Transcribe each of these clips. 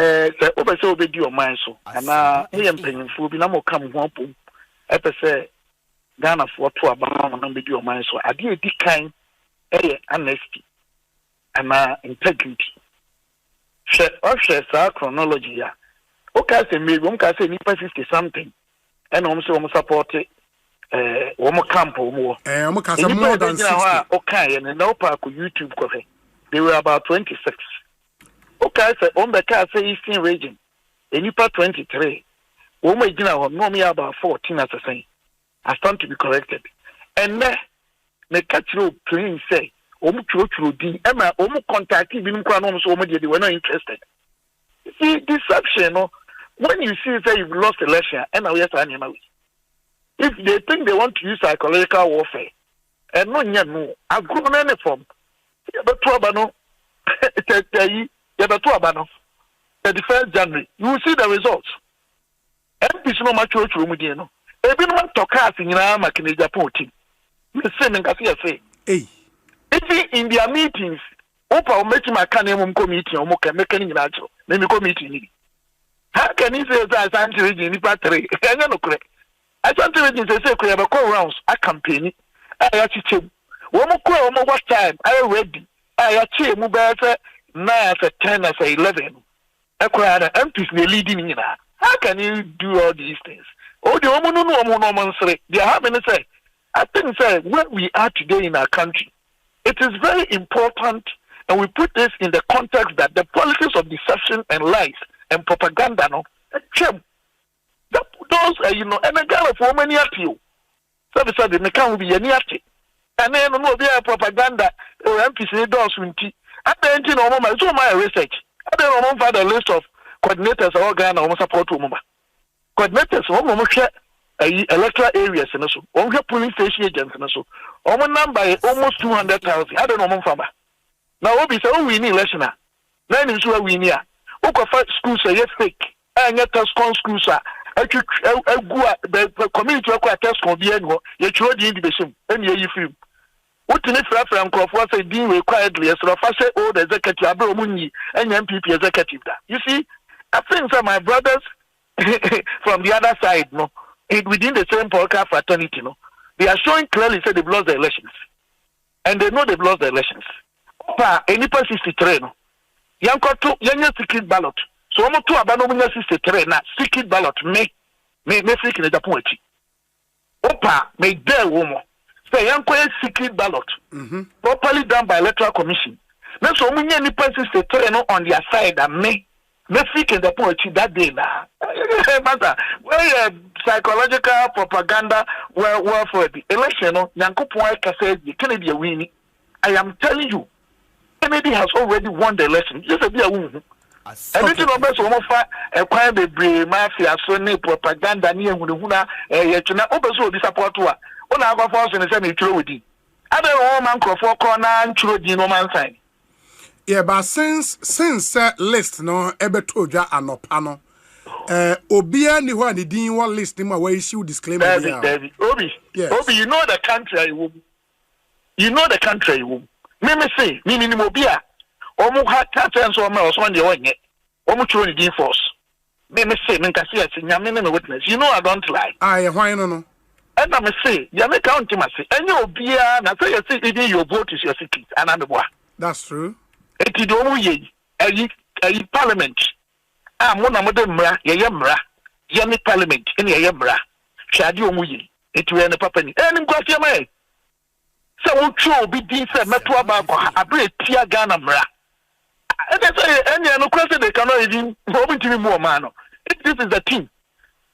the oversaw video mine so, and I am paying for be no come home. Say Ghana for 2 about and video mine so. I did this kind honesty and integrity. Share chronology. Okay, say me, one can say 50 something, and also support it. One camp or more. More than 60. Okay, and no park YouTube coffee. They were about 26. Okay, so on the car say Eastern region, and you part 23. Woman, you know, normally about 14 as I say. I stand to be corrected. And then the catch you clean say, Omu Emma, Omu contact even Quanom so much they were not interested. See, deception, when you see say you've lost election, and now yes, animal. If they think they want to use psychological warfare, and no, I've grown any form. But Trabano, the 31st January, you will see the results. MPs no much church room again. Everyone talk us in Agyapong team. The same thing as say. If in their meetings, Opa make my cannon committee or make any natural, then committee. How can he say that I'm to read in the battery? I know correct. I don't think they say we have a call rounds a campaign. I actually one more what time I ready. I actually move better 9 as 10 as 11. I cried MPs leading in. How can you do all these things? Oh, the woman no say they are having to say. I think say where we are today in our country, it is very important, and we put this in the context that the politics of deception and lies and propaganda those and a girl of woman at you. So the sudden the can be any at it. And then no be propaganda or MPC does winty. I don't know so my research. I don't know about the list of coordinators or Ghana or support woman. Coordinators almost share electoral areas and so on police station agents and so on number almost 200,000. I don't know farmer. Now what we say we need election. Then is where we near. Oko schools are fake. And yet schools are the community of test convenient, you throw the individual, and you film. What in it from Crawford say, deal with quietly as of I say, oh, the executive, Abomuni, and MPP executive. You see, I think some my brothers from the other side, no, within the same podcast fraternity, no, they are showing clearly say they've lost the elections. And they know they've lost the elections. Any person 63, no, young secret ballot. So I'm to abandon 63 na secret ballot me freak in the Agyapong. Opa me there woman. Say young secret ballot. Properly done by electoral commission. Now so many any person 63 no on their side and me freak in the Agyapong that day na. Matter where psychological propaganda were for the election no Nyankopon ka say Kennedy win. I am telling you, Kennedy has already won the election. Just a be a win. Everything about so much a crime be mafia so ne propaganda ni ehunahuna yetuna obeso bi support wa ona agwa force ne say me tro wodi ade wo man crofo ko na ntro di no man sign. Yeah, but since list no ebeto dwa anopa no obia ni ho ani din one list ni ma we issue disclaimer David Obi you know the country you know the country me say me ni obia omu ha tatens o ma so nde wonye omu churo ni din force me say me ka say nyame me witness you know I don't lie hwan no and I say ya me count ma say enye obia na say you say even your vote is your secret and am boa. That's true. Eti do omu ye ayi parliament mo na mo de mra ye mra ye ni parliament ene ye mra hwade omu ye eti we ne papa ni eni kwafia mai say wo tro obi din say meto aba ko abre tia Ghana mra. And they say, any question they cannot even open to me more man. This is the team.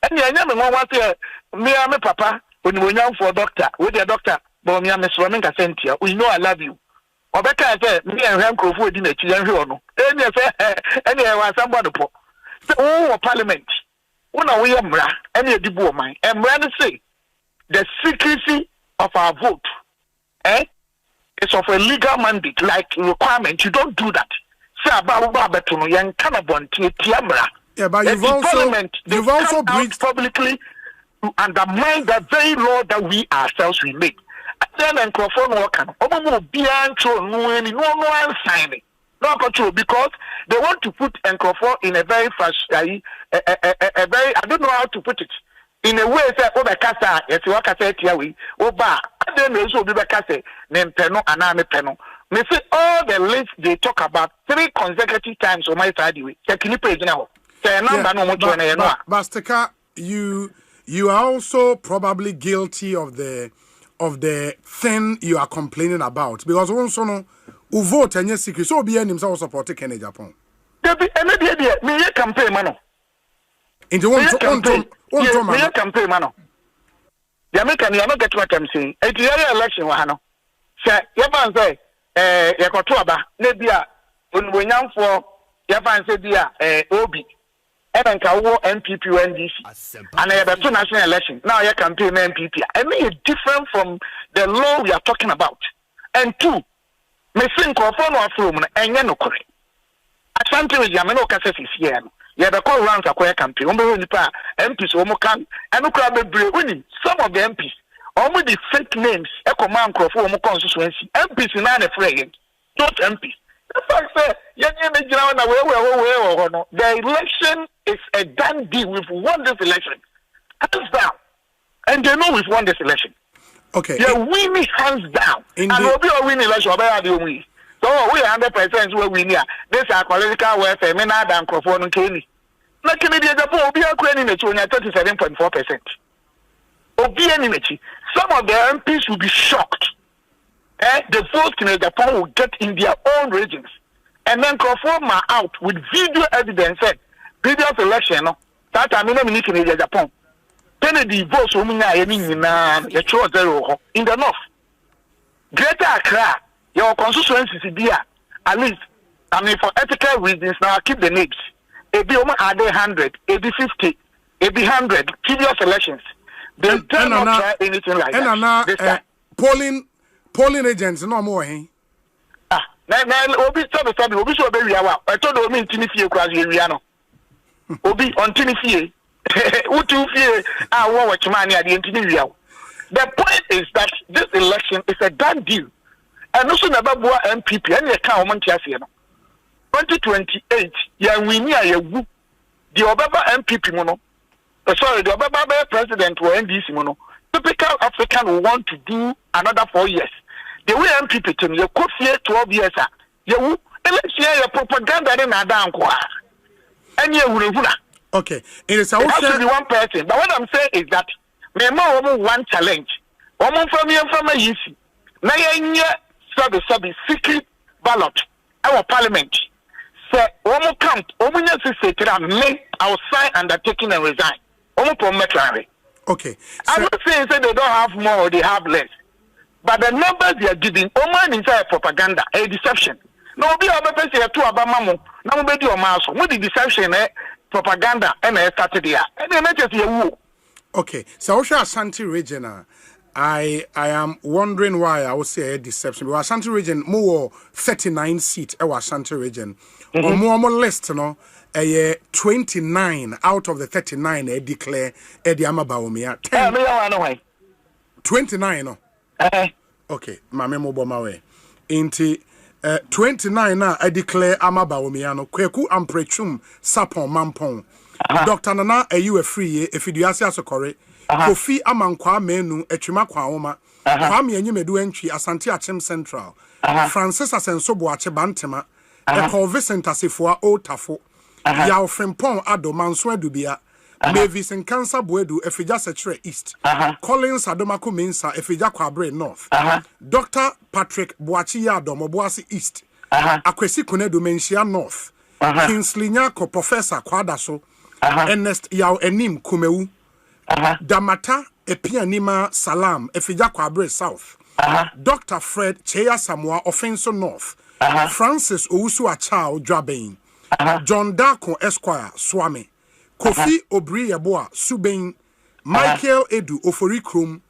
And I never want to say, me and my papa, when you young for a doctor, with your doctor, Bawumia, Miss Romanka Sentia, we know I love you. Or better, I say, me and Ranko for dinner, Chilean. And you say, any I somebody for. Oh, Parliament. When are we Mra, any of the boy mine, and rather say, the secrecy of our vote, it's of a legal mandate, like requirement. You don't do that. Yeah, but you've also breached publicly to undermine the very law that we ourselves we make. Then and Crawford work on. Omo be no signing. not control because they want to put Nkrofo in a very fast, a very, I don't know how to put it. In a way, say, oh, the casa, yes, you want to say, Tiawi, oh, ba, I don't know, so be the casa, name Peno, and I'm a Peno. Me say all the lists they talk about 3 consecutive times on my side, can you page now? Say, number no more to an Basteka, you are also probably guilty of the thing you are complaining about because also no who vote and yes secret so be any himself support Agyapong. There be any me campaign man. Into one campaign man. The American you not get what I'm saying. It's the election wa no. Say you say yakotoaba na bia onwonyamfo yaban say bia obi even ka wo MPP NDC and the national election now your campaign MPP I mean it's different from the law we are talking about. And 2 me think of no afro no enye no kore asante we jame no kasa sisiye no ye be call round akwa campaign ombe nipa MPs omo kan eno kra bebre oni some of the MPs omo the fake names e command crofo omo constituency MPs na na free not MPs. The fact that the election is a done deal. We've won this election. Hands down. And they know we've won this election. Okay. They're winning hands down. And we'll be a winning election. So we are 100% we're winning. This is political welfare. Me na dan crofo no Kenny. Na Kennedy Agyapong will be a queen in 37.4%. Some of the MPs will be shocked. The votes in Agyapong will get in their own regions. And then conform out with video evidence said previous election, no, that I mean, in Agyapong. Kennedy votes in the north. Greater Accra, your constituency is there. At least, I mean, for ethical reasons, now I keep the names. Ebi are they 100, Ebi 50, Ebi 100, previous elections. They did not try anything like that. Polling agents no more na obi sabi obi so be wiawa I told obi ntini fie kwa wiawa no obi ontini fie utu fie wo wachima ne ade ntini wiawa. The point is that this election is a done deal and also na babua MPP and ye ka o monti ase no 2028 ya wini ayewu the obaba MPP mo no sorry the obaba president or NDC mo no typical African will want to do another 4 years. The way MPP to you could fear 12 years. You election propaganda in Adanqua. And you will. Okay. It is also be one person. But what I'm saying is that me more one challenge. Omo from me from a easy. Na ye secret ballot. Our parliament. Say omo count. Omo nya I will sign undertaking and resign. Omo prometary. Okay. I'm not saying they don't have more or they have less. But the numbers they are giving, Oman inside propaganda, a deception. No, be able to say to Abamamu, now be your mouse, with the deception, propaganda, and I started there. And then let us hear. Okay, so Ashanti region, I am wondering why I would say a deception. Because Ashanti region, more 39 seats, our Ashanti region, or more list, no. 29 out of the 39 declare Bawumia. 29 no. Okay, mame mo boma we. Inti 29 na declare Bawumia no. Kweku amprechum sapon mampon. Dr. Nana ayu free efiduase asokore. Kofi amankwa menu etwima kwa woma. Kwame anyimedu entwi Asante Achem Central. Francis Asensobo ache bantema. Eko Vincent Asifua Otafo. Yaw Frimpon Ado Manso Adubia. Mavis and Cancer Buedu Efija Setre East. Collins Adomako Mensa Efija Kwabre North. Dr. Patrick Boachi Yado Moboasi East. Akwesi Kunedu Menshia North. Kingsley Nyako Professor Kwadaso. Ernest Yaw Enim Kumeu. Damata Epianima Salam Efija Kwabre South. Dr. Fred Cheya Samoa Offenso North. Francis Owusu Achao Dwabain. John Darko Esquire Swami. Kofi Obri Yaboa Subain. Michael Edu Ofori Krum.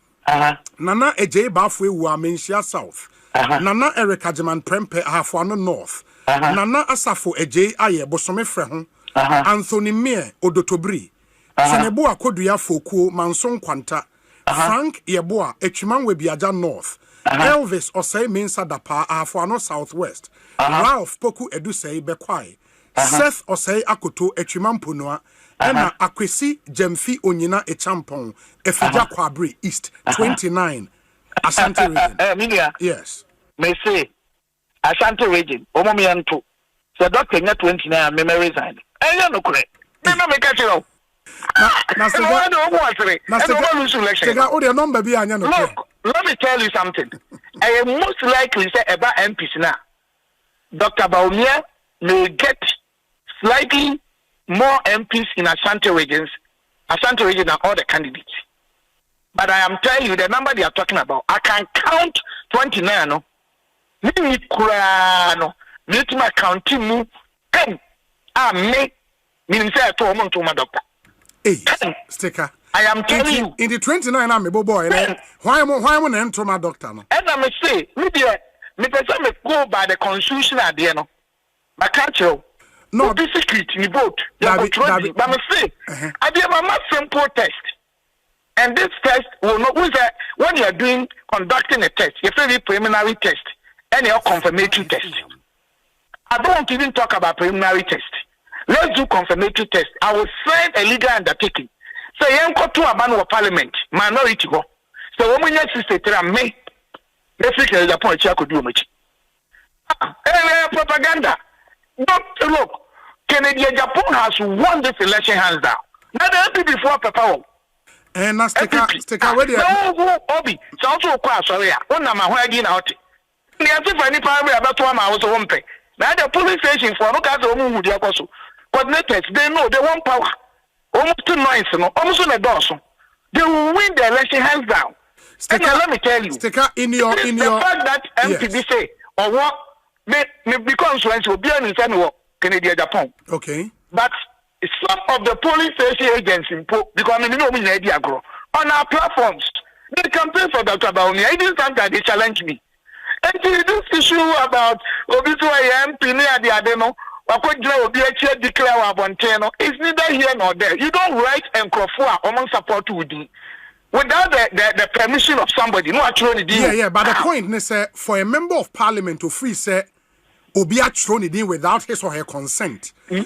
Nana Eje Bafwe Wa Menshia South. Nana Erica Jaman Prempe Hafuano North. Nana Asafo Eje Aye Bosome Frehon. Anthony Mere Odotobri. Seneboa Koduya Fokuo Manson Kwanta. Frank Yeboa Echiman Webiaja North. Elvis Osei Mensa Dapa Hafuano Southwest. Ralph Poku Edusei Bekwai, Seth Osei Akoto Etrimamponoa, Ena K3se3 Jemfi Onyina Echampong, Efija Kwabri East 29, Ashanti region. Yes. May say Ashanti region, Omomianto. So doctor net 29 memory resign. I no correct. Never make it all. Look, let me tell you something. I am most likely say about MPs now. Dr. Bawumia may get slightly more MPs in Ashanti region than all the candidates. But I am telling you the number they are talking about. I can count 29. No, need to counting mu 10. Me meaning say to my doctor. Hey, sticker. I am telling you. In the 29, I'm a boy. Why am I enter my doctor? No? And I may say, maybe me go by the constitution at the end. I can't show. No, be secret in the vote. But I say, I did a simple test. And this test will not, when you are conducting a test, you have a preliminary test and your confirmatory test. I don't want to even talk about preliminary test. Let's do confirmatory test. I will sign a legal undertaking. So you go to a ban of parliament, minority go. So when you sister me, let's look at the point I could do much. Propaganda. Don't look. Agyapong has won this election hands down. Now the MP before Papa. And now stick out. No, Obi. So also sorry. One of my wedding out. The answer for any power about 1 hour so one pay. Now the police station for no cars or move the apostle. Coordinators, they know they want power. Almost 2 months, almost on a dozen. They will win the election hands down. Let me tell you. In your the fact that MPD say or what may become influence will be an incentive Canadian Japan. Okay. But some of the police station agents because I know me idea grow on our platforms. They campaign for Dr. Bawumia. I didn't think that they challenge me. And this issue about Obituary MP near the Adeno. It's neither here nor there. You don't write and crofua among support with you without the permission of somebody. No, actually, yeah. But the point is, for a member of parliament to free say, Obi actually did without his or her consent. No.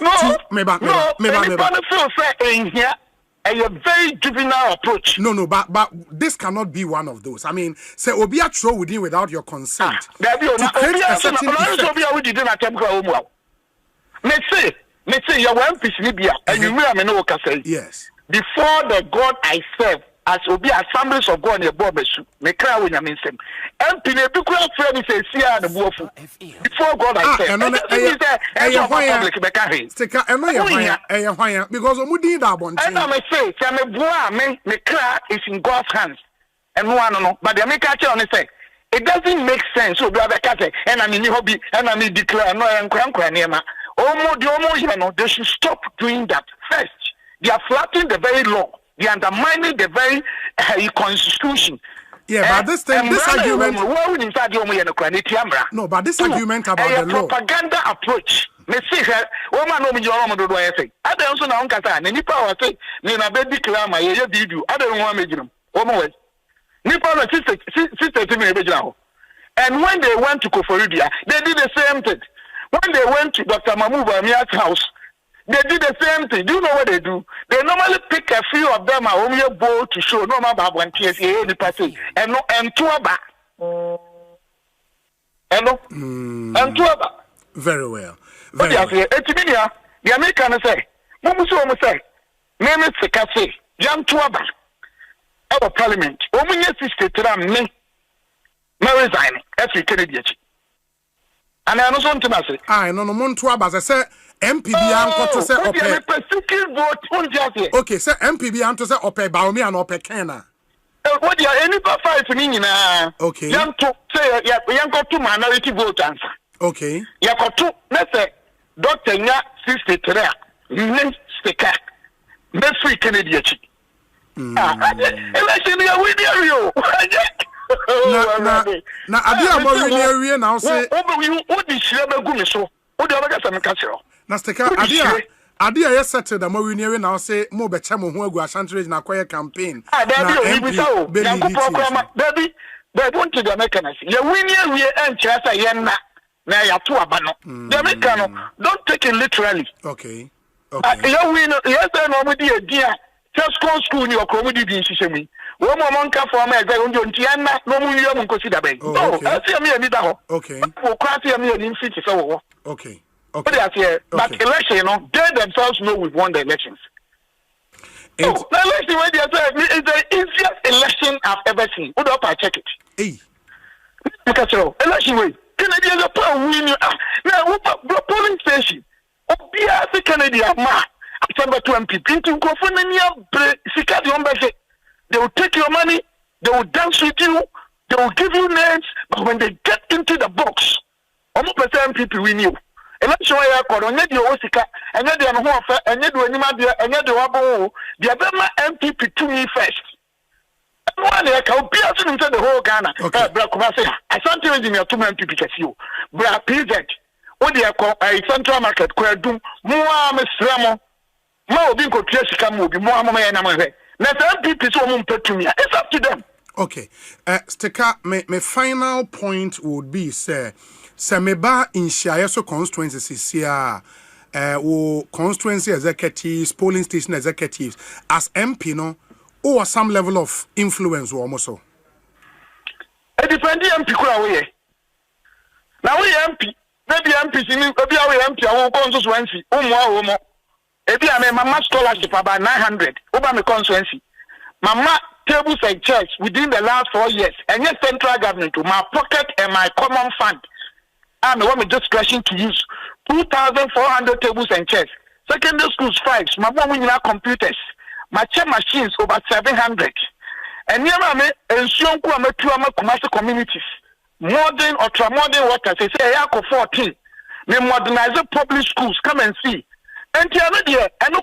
A very juvenile approach. No, but this cannot be one of those. I mean, say Obi actually within without your consent. Let's say you want peace Libya and you may know what I say. Yes. Before the God I serve, as Obi assemblies of God in a Bobesu, me cry when I mean them. And Pinebukra friend is a seer and a wolf. Before God I serve. Because Omudi that one. And I may say, Samebua me cry is in God's hands. And no, but the make on say. It doesn't make sense. So brother Kate, and I mean hobby, and I mean declare no and they should stop doing that. First, they are flattening the very law. They are undermining the very constitution. Yeah, but this argument. No, but this argument about the law. Propaganda approach. Me see her. Woman, no, you are do I say. I don't know. Kata. Ni power say. Ni na be declare my video. I don't want me to do. And when they went to Koforidua, they did the same thing. When they went to Dr. Bawumia's house, they did the same thing. Do you know what they do? They normally pick a few of them on your bowl to show no matter when TSA any person and no and tuaba. And tuaba. Very well. Very well. The American say, Momusu say, name is K3se3, young tuaba. Our parliament, Omunya sister me resign as we Canadian. And I know something I say. I know no Montua, but I say MPB and to say okay, say MPB and to say Ope Bawumia and Ope Kena. What you are any 5 in okay. Young to say, young got 2 minority voters. Okay. You got 2, let's say, Dr. Nya sister, name sticker, that's free Canadian. Election you win you. Na adia mo win now say what the shebe gu me so. What the other person ka sero. Na steka adia yes settled mo win now say mo be che mo ho agu Ashanti region akoye campaign. Baby, they want to the mechanism. You win here we and chasa yenna. na ya to abano the American don't take it literally. Okay. You win yes no mo di dia just school ni okro di nhihemi wo mo monka for ma eze onjo ntiana no mu wiye mu nkosi da ben no asi am ani da ho okay wo kwati am ani fit say wo okay but election they themselves know we've won the elections. The election when they say it's the easiest election I've ever seen. Hold up, I check it. Hey, because election way Canadians are playing win. Now polling station. Obia the Canadian ma. September 20. Into Kofonia Sika the Ombese. They will take your money. They will dance with you. They will give you names. But when they get into the box, almost percent people win you. Election where I onye di osika enye di no ho ofa enye di onima di enye di wabo di abema MPP to me first one e ka obi aso nse the whole Ghana bra kuma say asante engineer to MPP kasio bra present o di e ko central market ko adum mo a mesramo ma obi ko tua sika mo obi mo amama ye na mo hwe na MPP so mo mpatumi it's up to them. Okay, sticker my final point would be say Semeba in Shiaso constituencies here, constituency executives, polling station executives, as MP, no, or some level of influence or almost so. It depends on MP. Now we MP, maybe MP, maybe our MP, our constituency, maybe I'm a mama scholarship about 900 over my constituency. Mama tables and chairs within the last 4 years, and yes, central government to my pocket and my common fund. I'm a discretion to use 2,400 tables and chairs. Secondary schools 5. My mom will have computers. My chair machines over 700. And near me, and Sionku Ametuama commercial communities. Modern, ultra-modern workers. They say, I have 14. They modernize public schools. Come and see. And the other day, I know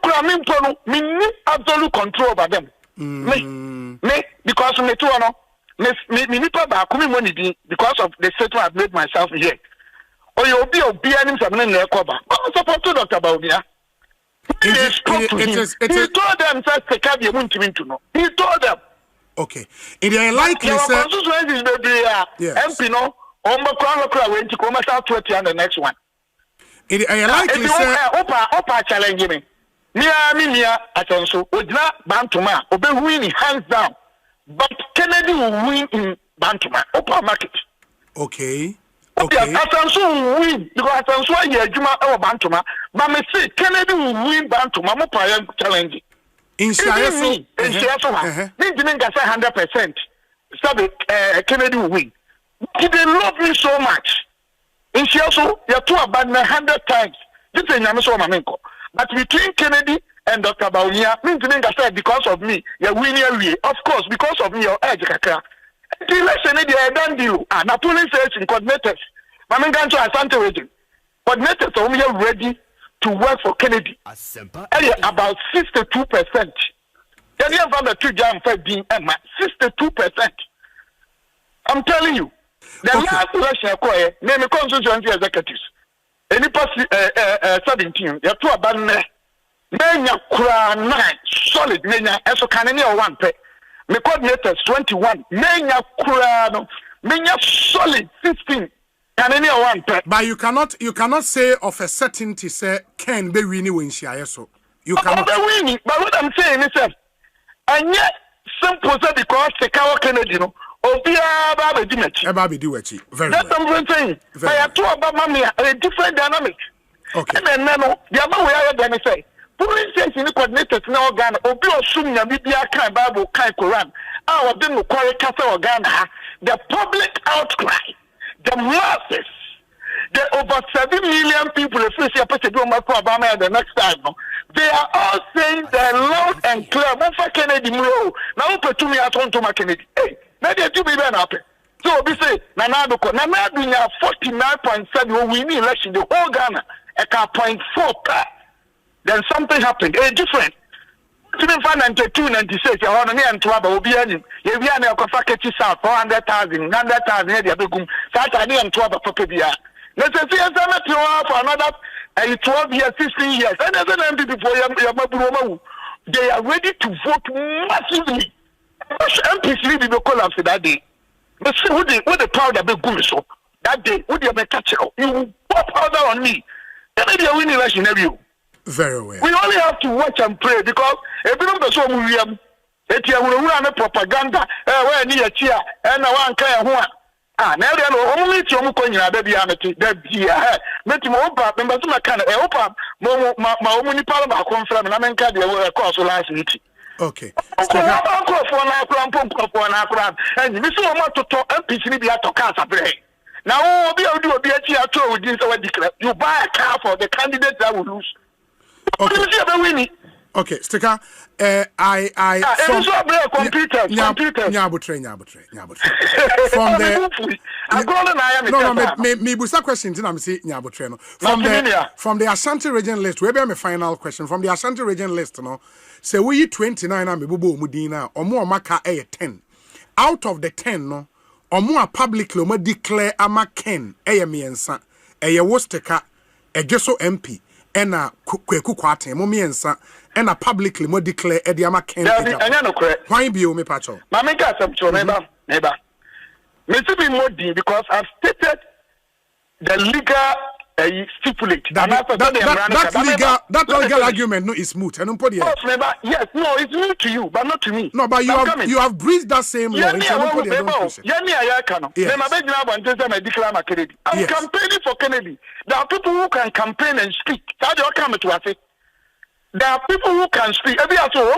me need absolute control over them. Me, because me too, me need to buy money because of the statement I've made myself here. Or you'll be obedient to me. Come support to Dr. Bawumia. He told them that the cabin won't to know. He told them. Okay. It is likely MP no. Went to come out 20 and the next one. It is likely Opa challenge me. Mia attention. Ojna Bantuma. Obe win hands down. But Kennedy will win in Bantuma. Opa market. Okay. Okay. Asanso will win because Asanso ye adwuma e Bantuma. But me say Kennedy will win Bantuma. Mo pa challenge. In Shiaso. In Shiaso. Me didn't get 100%. So Kennedy will win. They love me so much. In Shiaso, you two about 100 times. This is Nyamiso Mamenko. But between Kennedy and Dr. Bawumia, me didn't get because of me. You win your of course, because of me, your edge. The election is a done deal. And the police station coordinators, Mamangancho Asante region, coordinators are only ready to work for Kennedy. About 62%. Then you have the 2 jam for being Emma, 62%. I'm telling you, the last election acquired, name a constituency executives. Any 17, you have to abandon Menya Kura 9, solid Menya, and so can any one pay. Me coordinators 21. Menya Kurano. Menya solid 15. Can any one pay. But you cannot say of a certainty say can be winning when she so. You cannot be winning. But what I'm saying is and yet simple because the Kawa Kennedy no Obia Baba Dimechi. Baba Dimechi. Very well. That's what I'm saying. But I two about mommy a different dynamic. Okay. And then no, the other way I going to say. Police station coordinators now Ghana. Obi Osum na Biblia kan Bible kan Quran. Our didn't quarry Casa Ghana. The public outcry, the masses, the over 7 million people if you see a person do Obama the next time. No, they are all saying they're loud and clear. Mofa Kennedy Muro. Now put me at home to my Kennedy. Hey, now they do be happen. So we say Nanado 49.7 we need election the whole Ghana at 0.4. Then something happened. It's different. Even 92, 96, you want to and to will be any. You be any of Faketi South, 400,000, 100,000, maybe a big room. Saturday and 12 for Pebia. Let's say, for another 12 years, 16 years. And as an MP before they are ready to vote massively. MPs will collapse that day. But see what the proud of big good so. that day, would you make catch you will pour powder on me. Then maybe a winning election have you. Very well. We only have to watch and pray because if you don't so William, if you will run a propaganda, where near chair and a one kind of one. Now they are only to Mukonia, baby, that year. Met him over, members of my kind of Opa, my only parliament confirm, and I'm in Cadia across last week. Okay. And this is what to talk and pitch me to Casa Bray. Now, be able to be a chair with this or declare. You buy a car for the candidate that will lose. Okay. Okay, Sticker. From the Ashanti region list, we have a final question from the Ashanti region list. No, say we 29 and Bubu Mudina or more Maka 10. Out of the 10, no, or more publicly, we declare a Macken, a Miensa, a Wosteka, a Gesso MP. Ena kweku kwate mo miensa ena publicly mo declare e dia maken anya no kore why be o me pacho ma me ka assumption neighbor me to be more deep because I've stated the legal stipulate that legal argument no is moot and yes no it's moot to you but not to me no but you have breached that same law in I'm campaigning for Kennedy. There are people who can campaign and speak. There are people who can speak. Every also,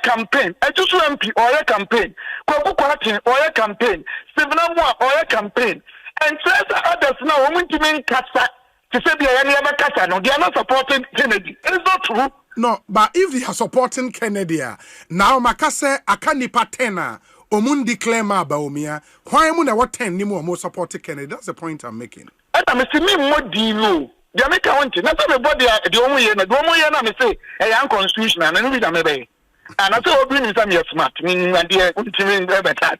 campaign. I just MP or a campaign. Kwaku Kwatin or a campaign. Stephen Amwa or a campaign. And others now women to mean Kasa to say Kasa. No, they are not supporting Kennedy. It is not true. No, but if they are supporting Kennedy, now Makase Akani Patena. Omun declare ma Bawumia. Why am I what 10 anymore more supporting Kennedy? That's the point I'm making. I'm saying more deal. Jamaica wanted. That's everybody. The only year, I say, a young constitution, and then we don't obey. And I say, Obi is some smart. Meaning, and dear, ultimately, never time.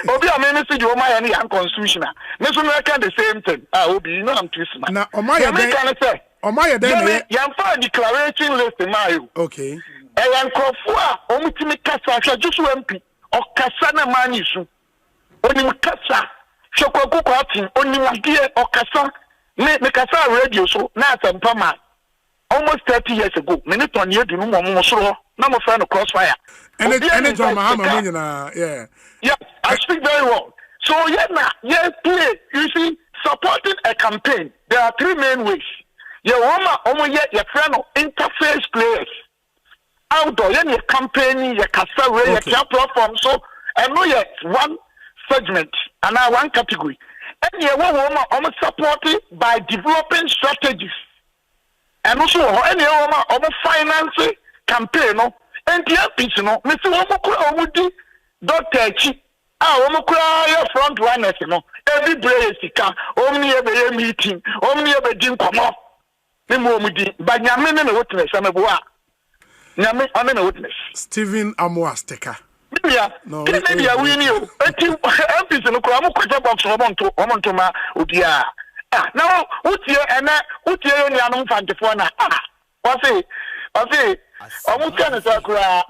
Obi, I mean, say, you my any unconstitutional. Next one, I can the same thing. I will be, I'm too smart. Now, Jamaica, say, Omaya, then, young fire declaration list in my. Okay. A young Kofua, Omutimi Kasa, just MP. Okasana manisu oni mkasa shokoku kwati oni wagie okasa me kasa radio so na Asem almost 30 years ago minute on yedu no mo so na mo friend crossfire any John Mahama yeah I speak very well so play you see supporting a campaign there are three main ways your friend interface players outdoor your campaign your kasa your platform so I know yet one segment and now one category and you are supported by developing strategies and also any finance campaign no and the piece no Mr. Dr. Chi front runners no every day sika omni ebe meeting omni ebe din komo me mo mudi ba nyame ne witness ameboa nyame ame na witness Stephen Amwasteka yeah no maybe I win you MPs no ko am kwata box omonto ma odia now utie ni anu fantefo na o say omutia ne sakura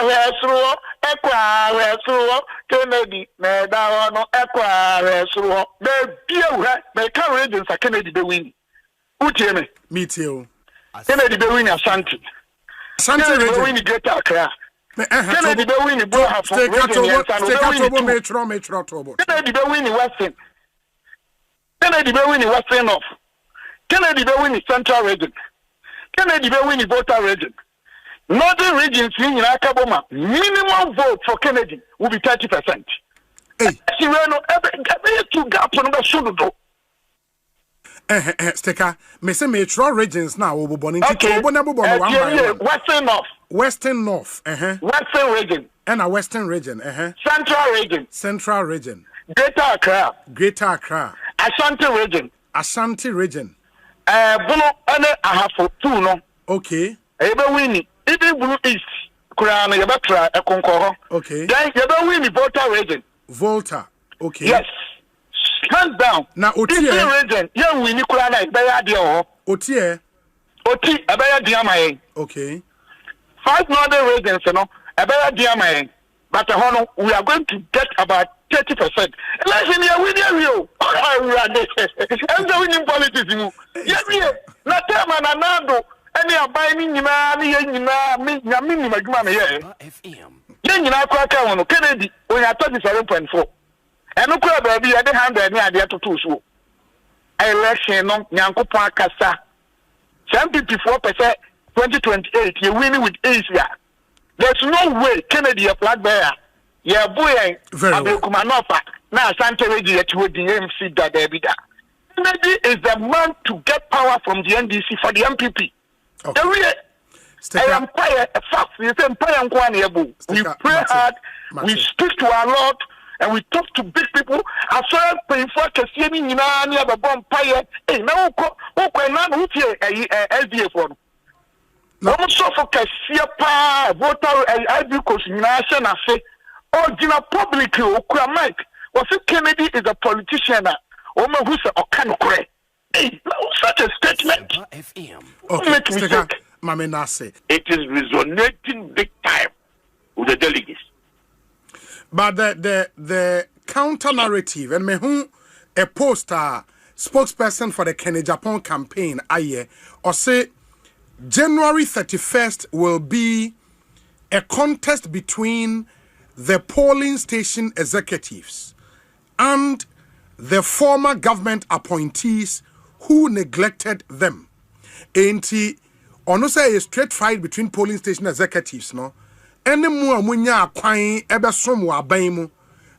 resro ekwa Kennedy na da no ekwa resro be biewu be can regions Kennedy be win utie me too Kennedy be win Ashanti region win Greater Accra Kennedy be win Boha for Kennedy be win Western Kennedy be win Western North Kennedy be win Central region Kennedy be win Volta region Northern regions in Akaboma minimum vote for Kennedy will be 30%. Sireno ebe to gap on the sudo. Sticker, me say metro regions now will be born into Western North. Western North, Western region. And a Western region, Central region. Central region. Greater Accra. Ashanti region. Buno ane ahafo two no. Okay. Ebe wini. Even Blue East, Kurana, Yabatra, a Concord. Okay. Then you don't win the Volta region. Volta. Okay. Yes. Hands down. Now, Otie region, young Winnie Kurana, Bayadio. Otie, a Bayadiama. Okay. 5 northern regions, a Bayadiama. But we are going to get about 30%. Election here, we near you. And the winning politics. Yes, na tema na nado. Any abiding ni na ni minimum agreement here. Then you know, Kennedy, we are 37.4. And no crowd, baby, I didn't have any idea to do so. Election, no, Yanko Kasa. 74%, 2028, you're winning with Asia. There's no way Kennedy a flag bearer. Yeah, boy, Abe Kumanofa. Now, Santa Regi at with the MC that they be there. Kennedy is the man to get power from the NDC for the MPP. Okay. I am quiet, fast, we pray hard, we speak to our Lord, and we talk to big people. As well as paying for Cassiani, Nina, the Bompire, now, SDA for. No, so for Cassia, voter, and Ibucos, Nation, I say, Gina public, Mike, was it Kennedy is a politician, who's a kind of such a statement. Okay, it is resonating big time with the delegates. But the counter narrative, and me who a poster spokesperson for the Agyapong campaign, or say January 31st will be a contest between the polling station executives and the former government appointees who neglected them. Ain't ono say a straight fight between polling station executives, no? Ene mu amunya akwan ebesom wa ban mu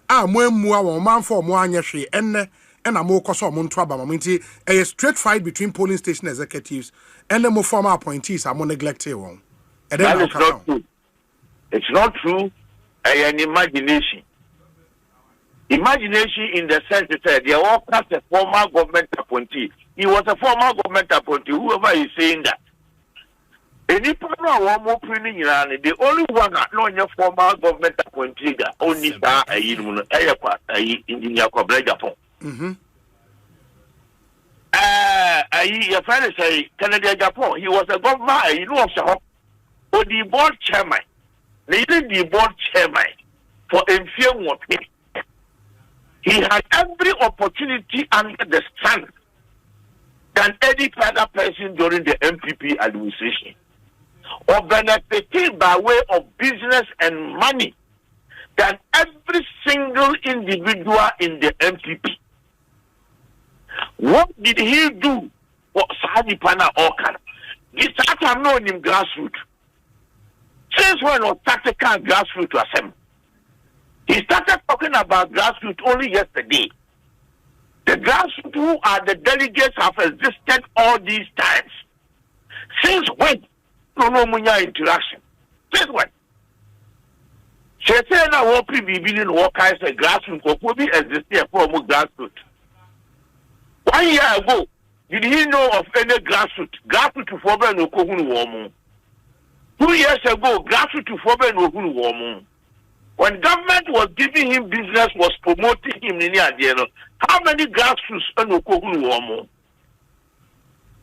a mo amua wo manfo mo anya hwe enne na mo koso mo nto aba mo nti a straight fight between polling station executives and the former appointees are more neglected one. That is not true. It's not true. An imagination. Imagination in the sense that they are all cast a former government appointee. He was a former government appointee, whoever is saying that. Any person who more printing the only one that know your former government appointee that only that engineer Agyapong. Your friend say Agyapong, he was a governor, you know, for the board chairman. They did the board chairman for Mfiang. He had every opportunity under the sun than any other person during the MPP administration, or benefited by way of business and money than every single individual in the MPP. What did he do for Sadi Pana Okan? He started knowing him grassroots. Since when was tactical grassroots to Asem? He started talking about grassroots only yesterday. The grassroots who are the delegates have existed all these times. Since when? No munya interaction. Since when? She said now what people in what kinds of grassroots will be existing for more grassroots. 1 year ago, did he know of any grassroots? Grassroots to Fobe no Kohun Woman. 2 years ago, grassroots to Fobe no Kohun Woman. When government was giving him business, was promoting him in the how many grassroots no Kohun Woman?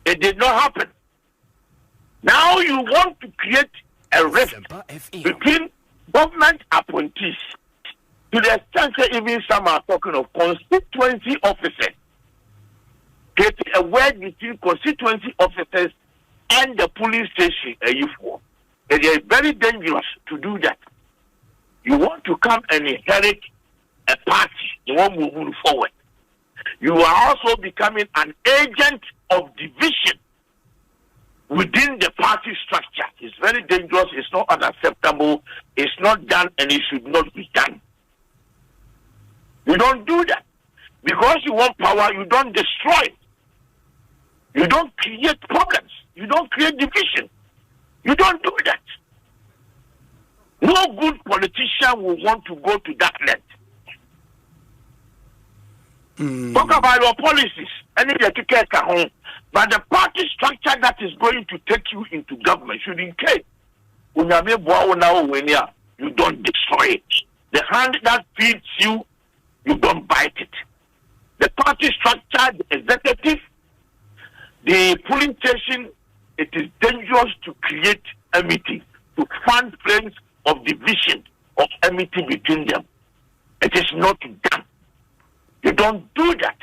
It did not happen. Now you want to create a rift between government appointees to the extent that even some are talking of constituency officers. Get a word between constituency officers and the police station. It is very dangerous to do that. You want to come and inherit a party. You want to move forward. You are also becoming an agent of division within the party structure. It's very dangerous. It's not unacceptable. It's not done, and it should not be done. You don't do that. Because you want power, you don't destroy. You don't create problems. You don't create division. You don't do that. No good politician will want to go to that length. Talk about your policies. But the party structure that is going to take you into government should indicate you don't destroy it. The hand that feeds you, you don't bite it. The party structure, the executive, the polling station, it is dangerous to create enmity, to fan flames of division, of enmity between them. It is not done. You don't do that.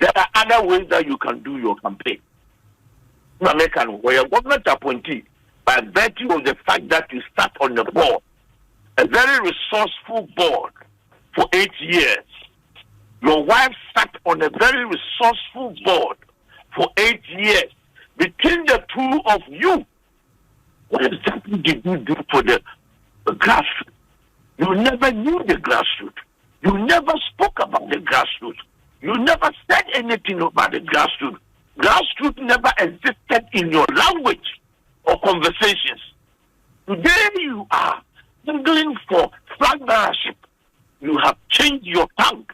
There are other ways that you can do your campaign. American, where your government appointee, by virtue of the fact that you sat on the board, a very resourceful board for 8 years. Your wife sat on a very resourceful board for 8 years. Between the two of you, what exactly did you do for the grassroots? You never knew the grassroots. You never spoke about the grassroots. You never said anything about the grassroots. Grassroots never existed in your language or conversations. Today you are angling for flag bearership. You have changed your tongue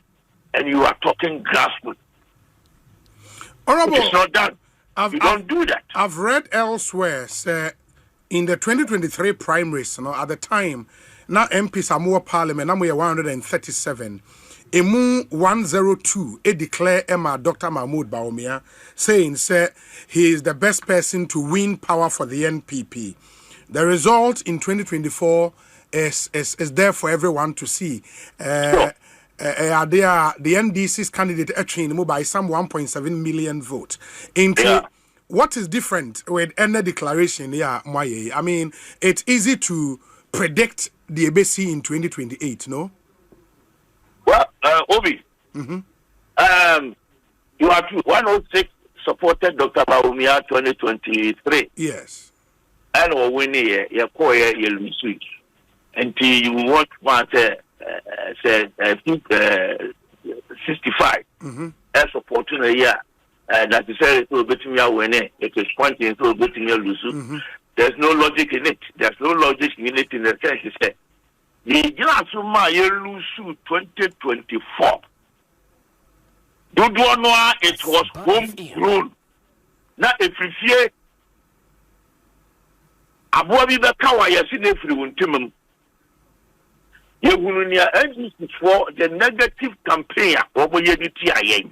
and you are talking grassroots. Honorable, it's not done. You don't do that. I've read elsewhere, say, in the 2023 primaries, at the time, now MP Samoa Parliament, now we are 137. Emu 102, it declare Emma Dr. Mahmoud Bawumia, saying, say, he is the best person to win power for the NPP. The result in 2024 is there for everyone to see. Sure. The NDC's candidate actually by some 1.7 million votes. What is different with any declaration? I mean, it's easy to predict the ABC in 2028, no? Well, Obi, you are true. 106 supported Dr. Bawumia 2023. Yes. And we're winning your core, you lose. Until you want to say 65 as supporting a year that is very little bit me winning. It is pointing to a bit in your lose. There's no logic in it. There's no logic in it in the sense to say the Grasuma lose 2024. Dudwanwa, it was homegrown. Now if you fear Abuabi Bakawa, you see the free one. You will for the negative campaign over your DTIA.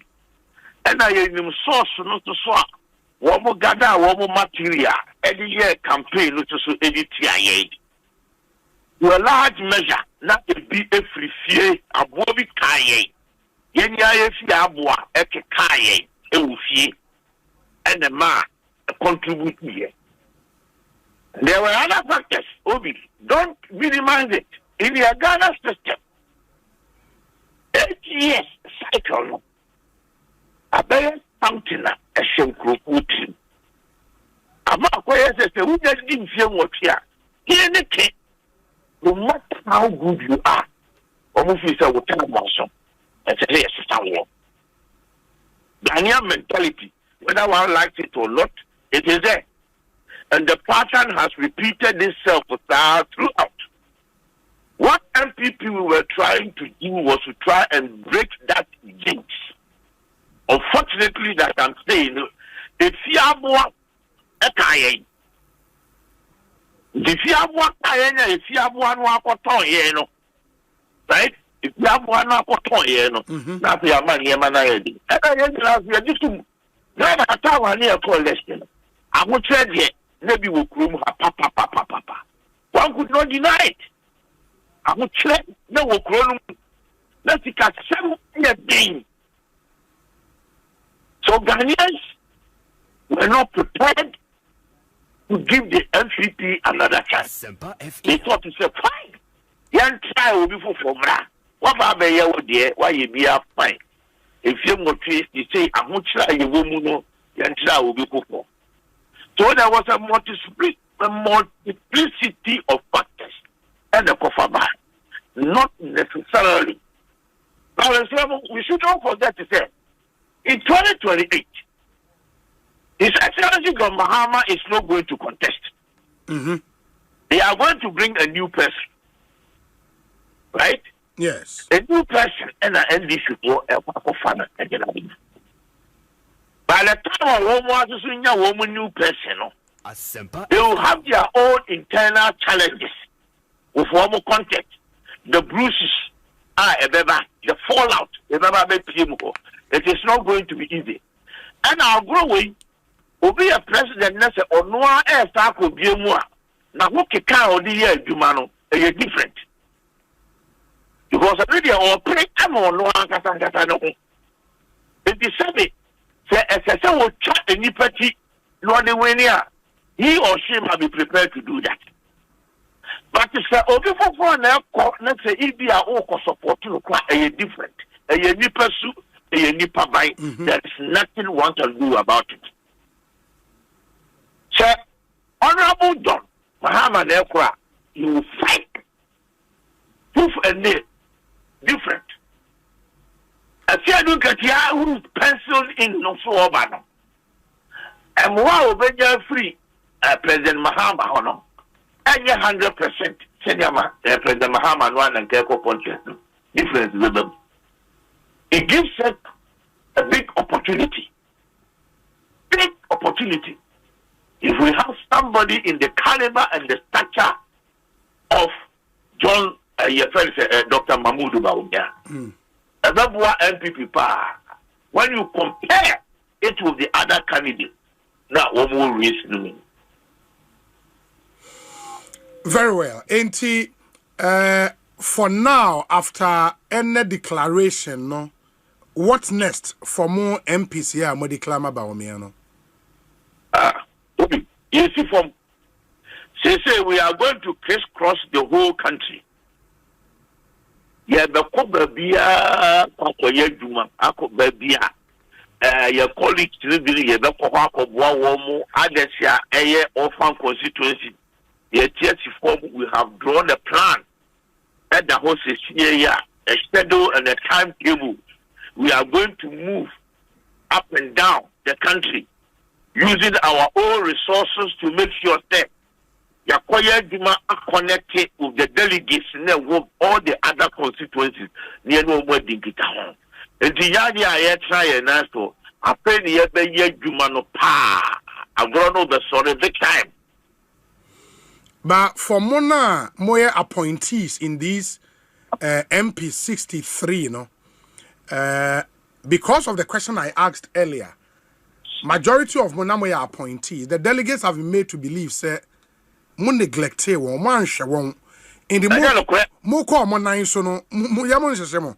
And I am source not to swap. One more gather, one more material, any year campaign not to DTIA. To a large measure, not to be a free fear, a bobby kaye. Yenya Fiabua, Eke Kaye, Eufi, and the man contribute here. There were other factors, Obi. Don't minimize it. In the Ghana system, 8 years cycle, a bear something a shameful routine. I'm not quite as a woman didn't feel what here. Here the king, no matter how good you are, almost is a hotel muscle. It's a yes, Ghanaian mentality, whether one likes it or not, it is there. And the pattern has repeated itself throughout. What MPP we were trying to do was to try and break that jinx. Unfortunately, that I'm saying, if Fiabua Ekaye, if Fiabua Kayena, if Fiabua Wakoton, right? If Fiabua Wakoton, not the Amani, and I just to grab a tower near coalition. I would say, maybe we'll groom her papa. One could not deny it. I would say, no, we'll grow. Let's take a 7-year game. So Ghanaians were not prepared to give the NPP another chance. They thought it's a fine. Young try will be for Mra. What about the year there? Why you be a fine? If you want to say, I'm not sure you will will be for. So there was a multiplicity of factors and the Kofaba. Not necessarily. Now, we should not forget to say, in 2028, His Excellency John Mahama is not going to contest. They are going to bring a new person. Right? Yes. A new person and an NDC for a Pakofana again. By the time a woman new person, they will have their own internal challenges with formal context. The bruises are the fallout, it is not going to be easy. And our growing will be a president or no air circle be more. Now, what can the year do, Mano? Are different? Because already our play am on no ankasa no. It is said say SSA will chat any party no the winner. He or she must be prepared to do that. But it's okay for now, let's say if they are all support to a different, a nipa su, a nipa by, there is nothing one can do about it. Sir, Honorable John Muhammad Ekra, you will fight. Proof and name different. I see I look at you who penciled in no so over. And wow, be free, President Muhammad Hono. 100% Senior President Muhammad one and Keko Pontius difference with them. It gives us a big opportunity. Big opportunity. If we have somebody in the caliber and the stature of John, Dr. Mahmoud Bawumia, MPP pa, when you compare it with the other candidates, now one more reason. Very well. Auntie, for now, after any declaration, no, what's next for more MPs here? More declare Bawumia, no? You see, from say we are going to crisscross the whole country. Yeah, the Kobabia, Kokoye Juma, Akobabia, your colleagues, the Kokoa, Adesia, Aye, Orphan constituency. Yet, we have drawn a plan at the whole year, a schedule and a timetable. We are going to move up and down the country using our own resources to make sure that Yakoya Duma are connected with the delegates with all the other constituencies near no more Dinkita. And the Yadi I try and ask for a penny a Juma no pa. I'm going to the sorry big time. But for more appointees in these MP 63, no, because of the question I asked earlier, majority of Monamoya appointees, the delegates have been made to believe, say, Mun neglecte one, man shawon. In the more common nine so no, Muyamon Semo.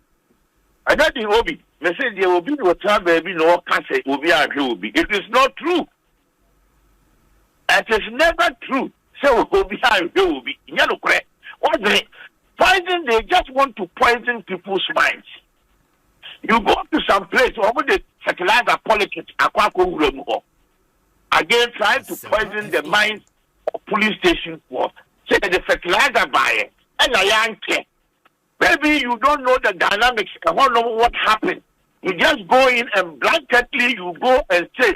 I don't think Obi. Message there will be no time, baby, no can't say Obi and Obi. It is not true. It is never true. So Obi and Obi. What's the poison? They just want to poison people's minds. You go to some place over the fertilizer politics, again trying to poison the minds of police station force. Say the fertilizer buyer, and I am care. Maybe you don't know the dynamics, you don't know what happened. You just go in and blanketly you go and say,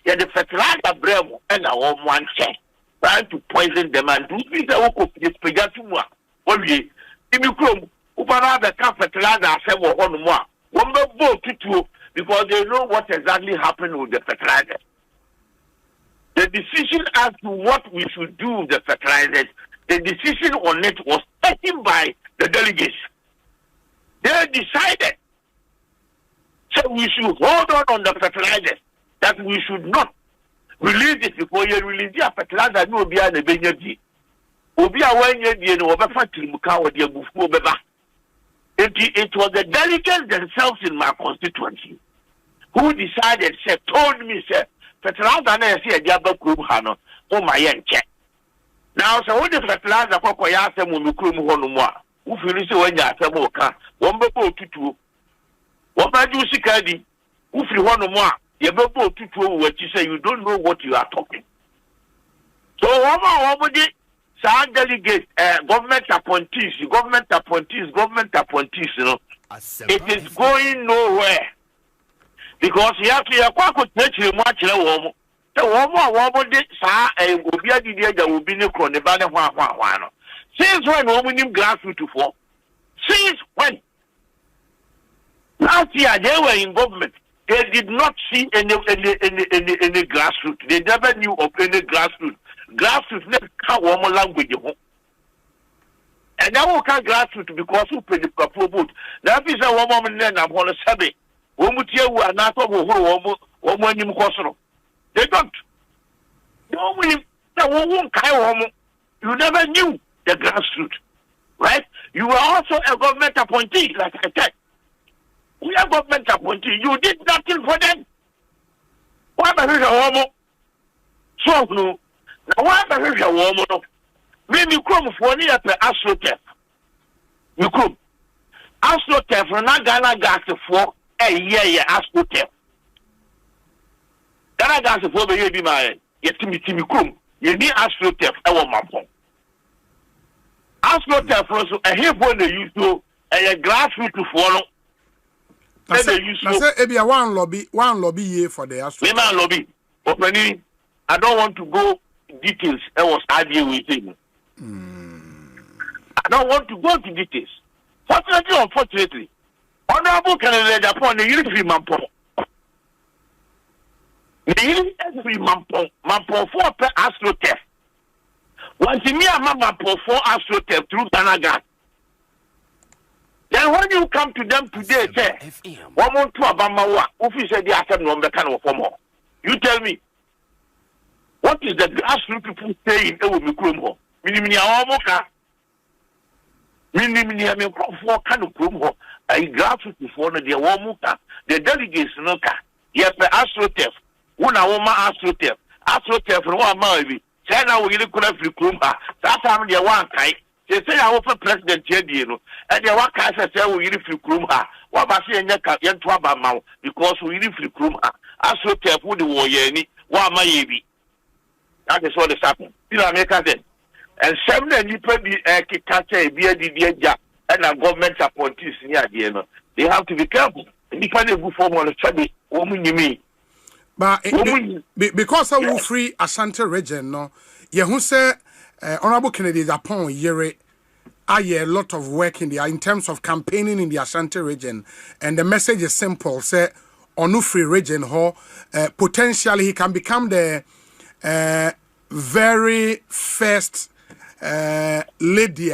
yeah, the fertilizer bremo, and I want one check. Trying to poison them and do things that will be spaghetti. What we, if you come, Upana the fertilizer, I say, one more. One vote to because they know what exactly happened with the fertilizer. The decision as to what we should do with the fertilizers, the decision on it was taken by the delegates. They decided so we should hold on the fertilizers, that we should not release it before you release the fertilizer. No be an ebenyaji. Obi awen ye no obefa tirimuka wo de bufu obeba. It was the delegates themselves in my constituency who decided, told me, fertilizer na say Agyapong krum ha no, o ma ye nche. Now so when the fertilizer kwakọ ya Asem mu krum ho no mu a, wo firi se wanya Asem o ka, won bebo otutuo. Won ba ju sika di, wo firi ho no mu a, ye bebo otutuo wo ti say you don't know what you are talking. So won di sa delegate government appointees, you know, it is going nowhere. Because you have to acquire nature much. The woman did sa will be a idea that will be no chronibana. Since when woman in grassroots for? Since when? Last year they were in government. They did not see any grassroots. They never knew of any grassroots. Grassroots never can woman language. And now we can grassroots because who pay the proposal. That is a woman then I'm going to say. They don't. You never knew the grassroots. right? You were also a government appointee, like I said. We are government appointee. You did nothing for them. Why are you a woman? So, no. Now, why are you a woman? Maybe come for near the AstroTurf. You come. AstroTurf, Ghana gas for a year, AstroTurf. Ghana gas for the year, my yet to me, come. You need AstroTurf, our mampon. AstroTurf also a heap when they use to a grassroots to follow. I said, Ebia one lobby year for the AstroTurf. Lobby. Opening, I don't want to go details. I was arguing with him. I don't want to go to details. Fortunately, unfortunately, Honorable Canada Agyapong the unity mampon. The unity mampon for AstroTurf. Once me a mampon for AstroTurf through Ghana. Then when you come to them today, say, one more to Abamawa, who said the Asem no be kind of form. You tell me, what is the grassroots people saying? It will be crumble. Minimum Awamoka. Minimum for kind of crumble. A grassroots before the Awamuka. The delegates no car. Yes, the AstroTurf. One Awoma AstroTurf. AstroTurf for 1 month. Say now we really couldn't free crumba. That time they one kind. They say I was president here, you know, and they want to say we really free crumba. What about saying that can't about because we really free crumba. AstroTurf who the warrior ni. What am I be? That is what is happening. You know, America then. And some of the people be and a government appointees near the end. They have to be careful. Depending on form of the study, woman you mean. But because I will free Ashanti region, no, who say Honorable Kennedy Agyapong yere a lot of work in terms of campaigning in the Ashanti region, and the message is simple: say Onufri region, potentially he can become the very first lady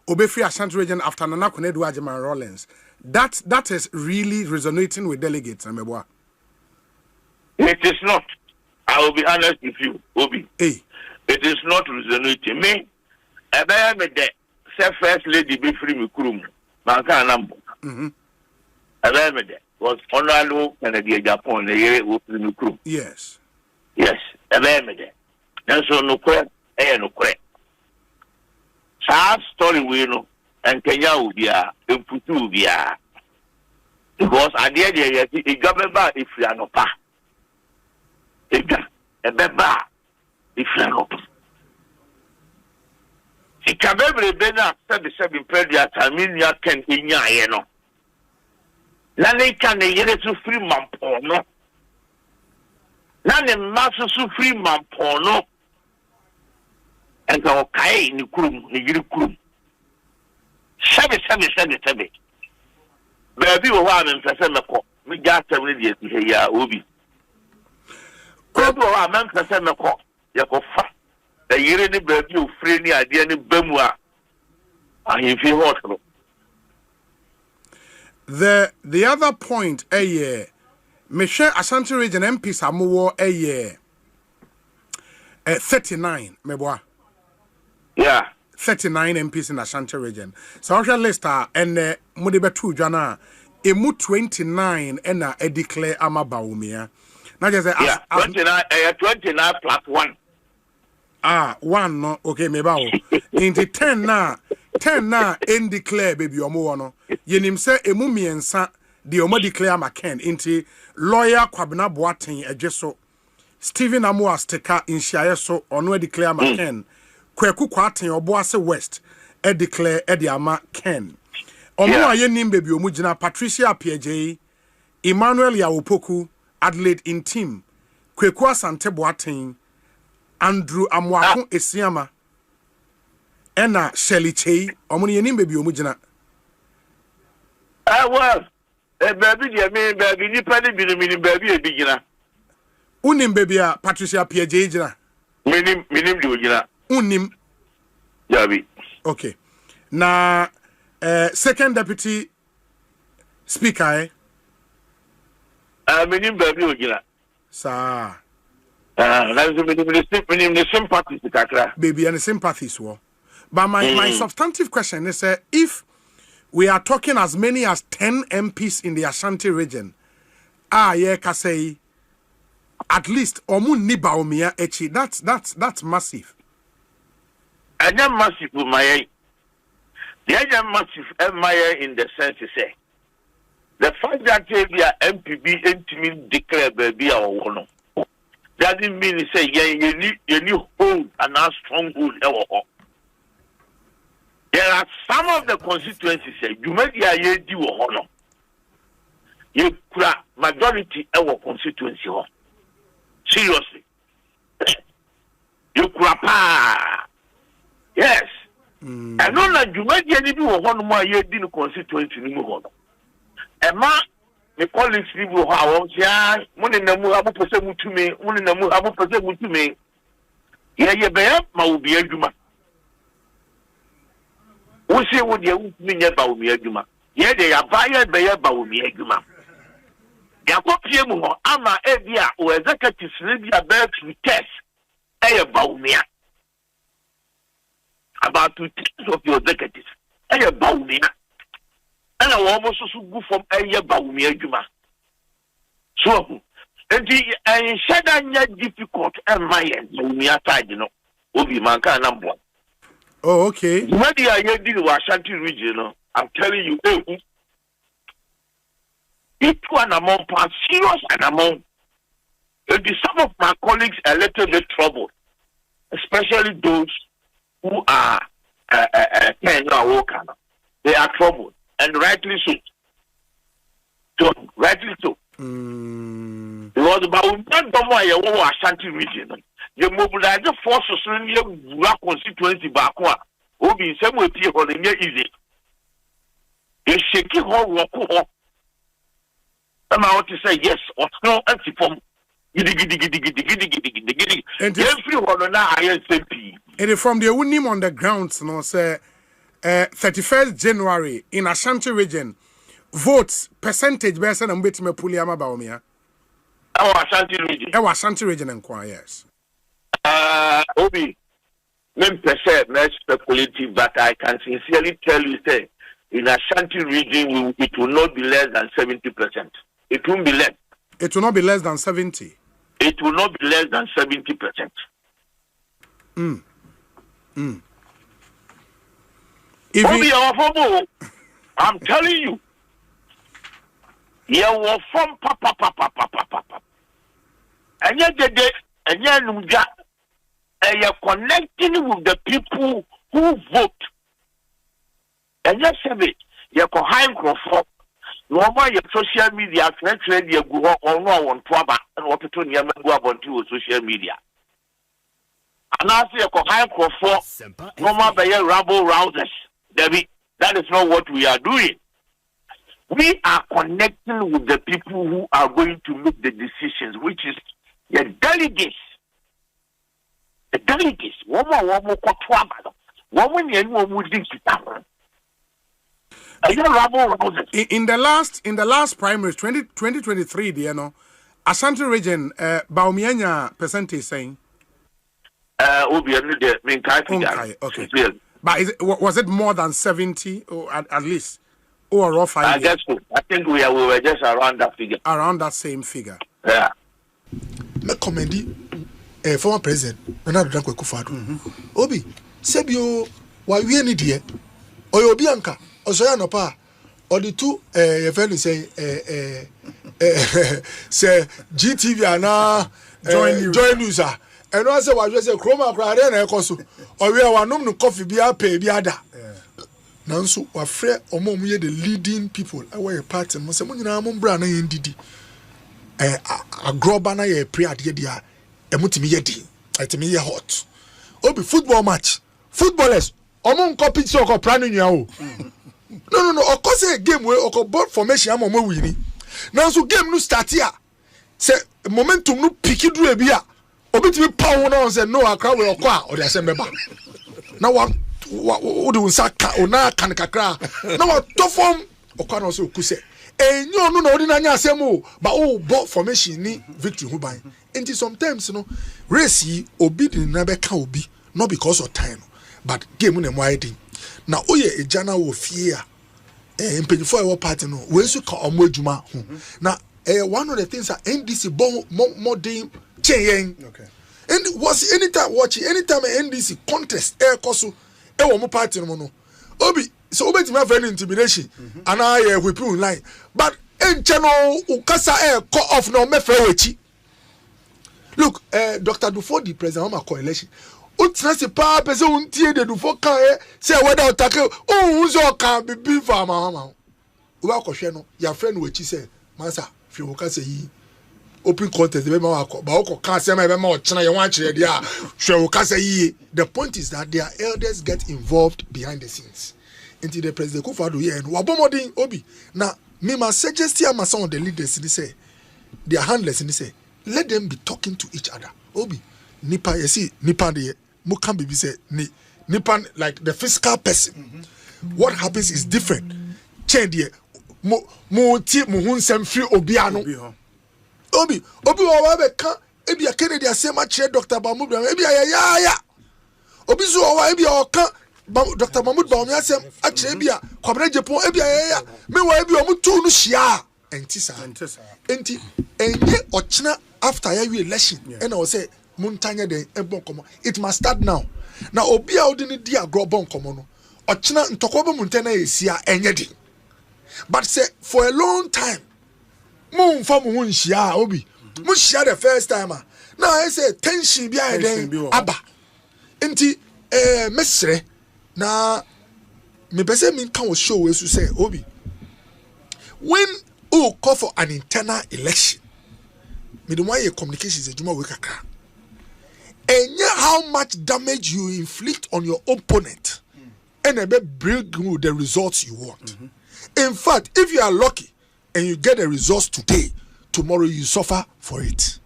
Obefri Ashanti region after Nana Konadu Agyemang Rawlings. That is really resonating with delegates, Ameboa. It is not. I will be honest with you, Obi. Hey. It is not resonating. Me, I am the first lady be free me krum. Manka nambo. I am the was Honorable Kennedy Agyapong the year with me krum. Yes. Yes, I am the. And so no credit, no credit. Sad story we know, and Kenya will be a Putu will be a because at the end the government if you are not pa. A beba if you are not. It can be better 77 predia Taminia can in ya yeno. None can the year to free man porno. None the master to free man porno. And go Kai in the room, the Yukum. 7. Baby, one and Sasemako. We got 7 years to hear Ubi. Go to our man Sasemako. Yakofa. The year in the baby, free idea in Bemua. And if you want the other point, a year, Michelle Ashanti region MP Samuel, a year, 39, Meboa. Yeah. 39 MPs in Ashanti region. So our list and Mudebe 2 Jana, emu 29 and a declare ama Bawumia. Now just 29 plus 1. One no okay meba into 10 na in declare baby omo no. Yenim say emu miensa the omo declare maken into lawyer Kwabena Boateng Ejeso Stephen Amoa Steka in so ono declare maken. Kweku Kwaten Oboase West declare Ediama Ken. Omo aye nim baby omugina Patricia PJ Emmanuel Yawopoku Adelaide in team Kweku Asante Boateng Andrew Amwako Esiama Ena Shelly Chei omo ye nim baby omugina. Well baby dia me baby ni pa ni bi baby e bigina. Unim baby a Patricia PJ gina. Minim di ogina. Unim. Yabi. Okay. Na second deputy speaker minim baby ogina. Sa. That's the sympathies kakra. Baby and sympathies wo. But my substantive question is if we are talking as many as 10 MPs in the Ashanti region, can say at least Omun ni Bawumia echi. That's massive. And then massive my the other massive MIA in the sense to say the fact that they are MPB intimate declare baby or one. Doesn't mean to say you need hold and a stronghold. There are some of the constituencies you make the idea you honor. You majority our constituency. Seriously. You crap. Yes. I know that you make any do one more year in constituency anymore. Emma, the colleagues people how one in the Muhabu person to me, one in the Muhabu person to me. Yeah, bear, my be a juma. We say what you mean about me a juma. Yeah, they are buyer bear Bawumia juma. Yakopiemu, Ama Edia, or executives Lydia Berg to test a Bawumia. About 2/3 of your executives, a Bawumia. And I almost also go from a Bawumia Juma. So, and the Shadanya difficult and my end, Bawumia side, you know, Obi Manka number. Oh, okay. When the Ayedi was Ashanti region, I'm telling you, each one among parts, serious and among. Some of my colleagues are a little bit troubled, especially those who are they are troubled, and rightly so. So, rightly so. Because Bawumia Ashanti region, the mobilized forces in the constituency Bakwa will be in some way on the easy. They shake it all, walk off. I want to say yes or no, anti-form. And from the Unim on the grounds, no, say 31st January in Ashanti region, votes percentage based on which me Puliama Bawumia. Our Ashanti region inquire, yes. Obi, men percent not speculative, but I can sincerely tell you, say, in Ashanti region, it will not be less than 70%. It won't be less. It will not be less than 70. It will not be less than 70%. Obi, I'm telling you, you will from papa. And yet, and you're connecting with the people who vote. And yes, you're high crop. Normal your social media, trend you go on Twaba and what to turn your go about to social media. And I say a high crop for normal by your rabble rousers. Debbie, that is not what we are doing. We are connecting with the people who are going to make the decisions, which is the delegates. The delegates. One more Twaba. One more think in the last primaries 2023, you know, Ashanti region Bawumia percentage saying okay. But was it more than 70 or at least or rough idea? I guess so. I think we were just around that figure. Around that same figure. Yeah. Me commendi former president Nana Dankwa Akufo-Addo. Obi sebio wa wie ni de oyo obi anka osoya no pa odi tu your friend say say GTV ana join news ah and I say wa say chroma kra na ekoso owe wa nom no coffee bi apɛ bi ada nanso wa frɛ omo ye the leading people away party mo say mo nyina mo bra na ye ndidi agroba na ye pre ade dia emutimi ye di etimi ye hot obi football match footballers omo nko picture oko pranu nua o no oko say game we oko board formation am omo wini nanso game no start here say momentum no piki duru ebi a obitimi power na say no akra we oko a o de asem beba na wa o de unsaka ona kan kakra na wa to form oko na so ku say enyo no na odi na nya asem o ba o board formation ni victory hu ban. And sometimes, race obi di na beka obi, not because of time, but game no mo ayedi na oye ejana wo fie a mpanyifo e wo party no we su ka omo adwuma ho na one of the things that NDC modern change okay and was anytime NDC contest koso e wo mo party no obi so obeti ma friend intimidation and I whip you line but en channel ukasa call off no me fe wechi look Dr. Dufo the president of my coalition utina se pa pese untie de Dufo kan say whether attack unzo kan be for mama we ko hwe no your friend wechi say mansa fi ukasa yi open contest be ma akọ ba okọ kan say ma be ma o chena ye wan kire dia hwe ukasa yi the point is that their elders get involved behind the scenes into the president Kufado here and wabomodin obi na me ma suggest here ma some of the leaders in say their handlers in say let them be talking to each other obi nipa you see nipa de mo can be say nipa like the physical person what happens is different change there mo ti mo hun sem free obi ano obi wa be kan ebi akene dia say ma kire Dr. Bawumia ebi ya obi so wa ebi o kan Dr. Mahmoud Bawumia Asem akire bia kwabra Agyapong ebia ya me wa ebia omutu no hia entisa enti enye ochina after ya election and I say muntanya den ebon komo it must start now na obi a odi ni di agro bon komo no ochina ntoko be muntana esia enye di but say for a long time mun fa mu hia obi mu hia the first time now I say tension bia den aba enti mesre na me pese me kan wo show we so say obi when you call for an internal election me the way communications ejuma we kakra enya how much damage you inflict on your opponent and e be bring you the results you want in fact if you are lucky and you get the results today tomorrow you suffer for it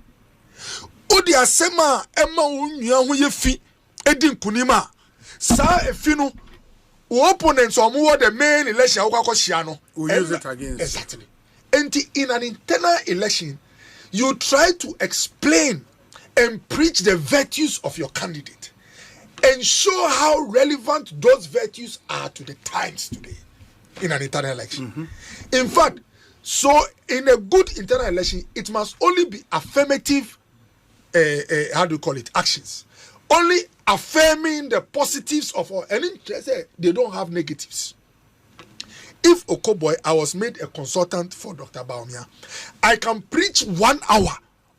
odi asema ema onua ho ye fi edi nkunima sa efinu opponents omo the main election akwakohia no we use it against exactly and in an internal election you try to explain and preach the virtues of your candidate and show how relevant those virtues are to the times today in an internal election in fact so in a good internal election it must only be affirmative how do you call it actions only affirming the positives of all and they don't have negatives. If Okoboy, I was made a consultant for Dr. Bawumia, I can preach 1 hour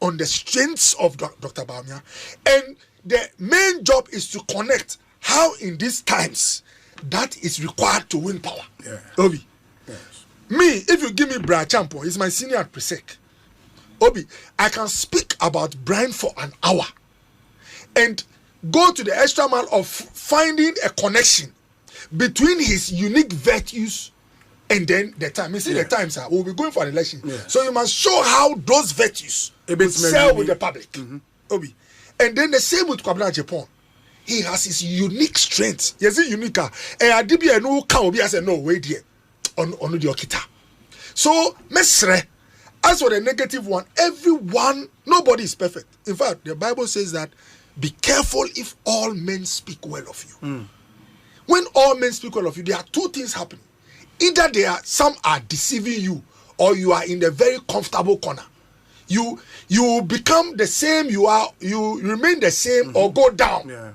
on the strengths of Dr. Bawumia, and the main job is to connect how in these times that is required to win power. Yeah. Obi. Yes. Me, if you give me Brian Champo, he's my senior at K3se3. Obi, I can speak about Brian for an hour and go to the extra mile of finding a connection between his unique virtues and then the time. You see, the times we'll be going for an election. Yeah. So you must show how those virtues will sell with the public. Obi. And then the same with Kwabena Agyapong. He has his unique strengths. Yes, unique. And Adibia no can Obi say no way there on the Okita. So mesre, as for the negative one, everyone, nobody is perfect. In fact, the Bible says that be careful if all men speak well of you. When all men speak well of you, there are two things happening. Either some are deceiving you, or you are in the very comfortable corner. You become the same you are, you remain the same or go down. Yeah.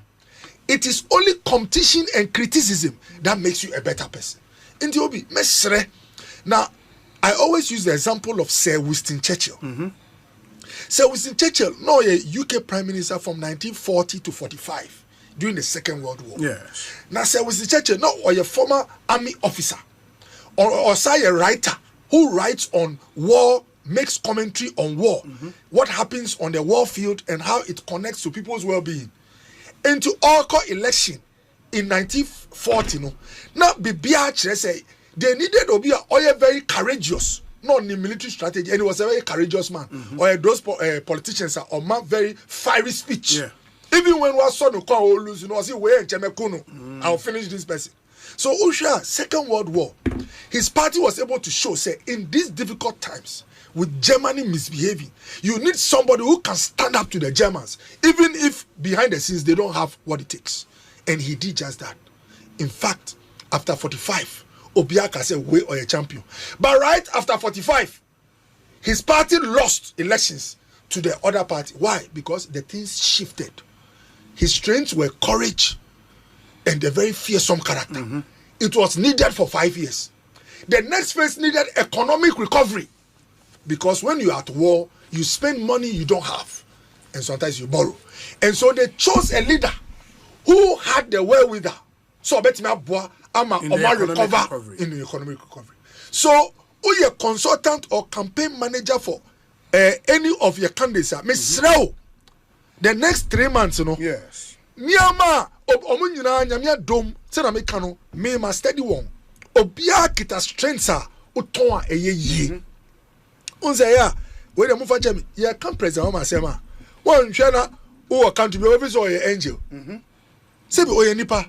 It is only competition and criticism that makes you a better person. In the Obi, mesre. Now, I always use the example of Sir Winston Churchill. Sir Winston Churchill, no, a UK Prime Minister from 1940 to 45 during the Second World War. Yes. Now, Sir Winston Churchill, no, or a former army officer, or say a writer who writes on war, makes commentary on war, what happens on the war field and how it connects to people's well-being. Into all election in 1940, no, now Bibia say they needed to be very courageous. Not in the military strategy, and he was a very courageous man. Or those politicians are man very fiery speech. Yeah. Even when we saw no call lose, you know, I say where I'll finish this person. So Usha, Second World War, his party was able to show, say, in these difficult times, with Germany misbehaving, you need somebody who can stand up to the Germans, even if behind the scenes they don't have what it takes. And he did just that. In fact, after 45, Obiaka said, we are a champion. But right after 45, his party lost elections to the other party. Why? Because the things shifted. His strengths were courage and a very fearsome character. It was needed for 5 years. The next phase needed economic recovery. Because when you're at war, you spend money you don't have. And sometimes you borrow. And so they chose a leader who had the wherewithal. So bet me aboa ama recover in the economic recovery. So who you consultant or campaign manager for any of your candidates? Miss Rao, the next 3 months, you know. Yes. Niama omunyina nyamia dom se na meka no me ma steady one. Obia kita strengths a uton a eye. Unse ya we dey move for jam ya can president ma say ma. One hwe who account to be officer or your angel. Say be oye nipa.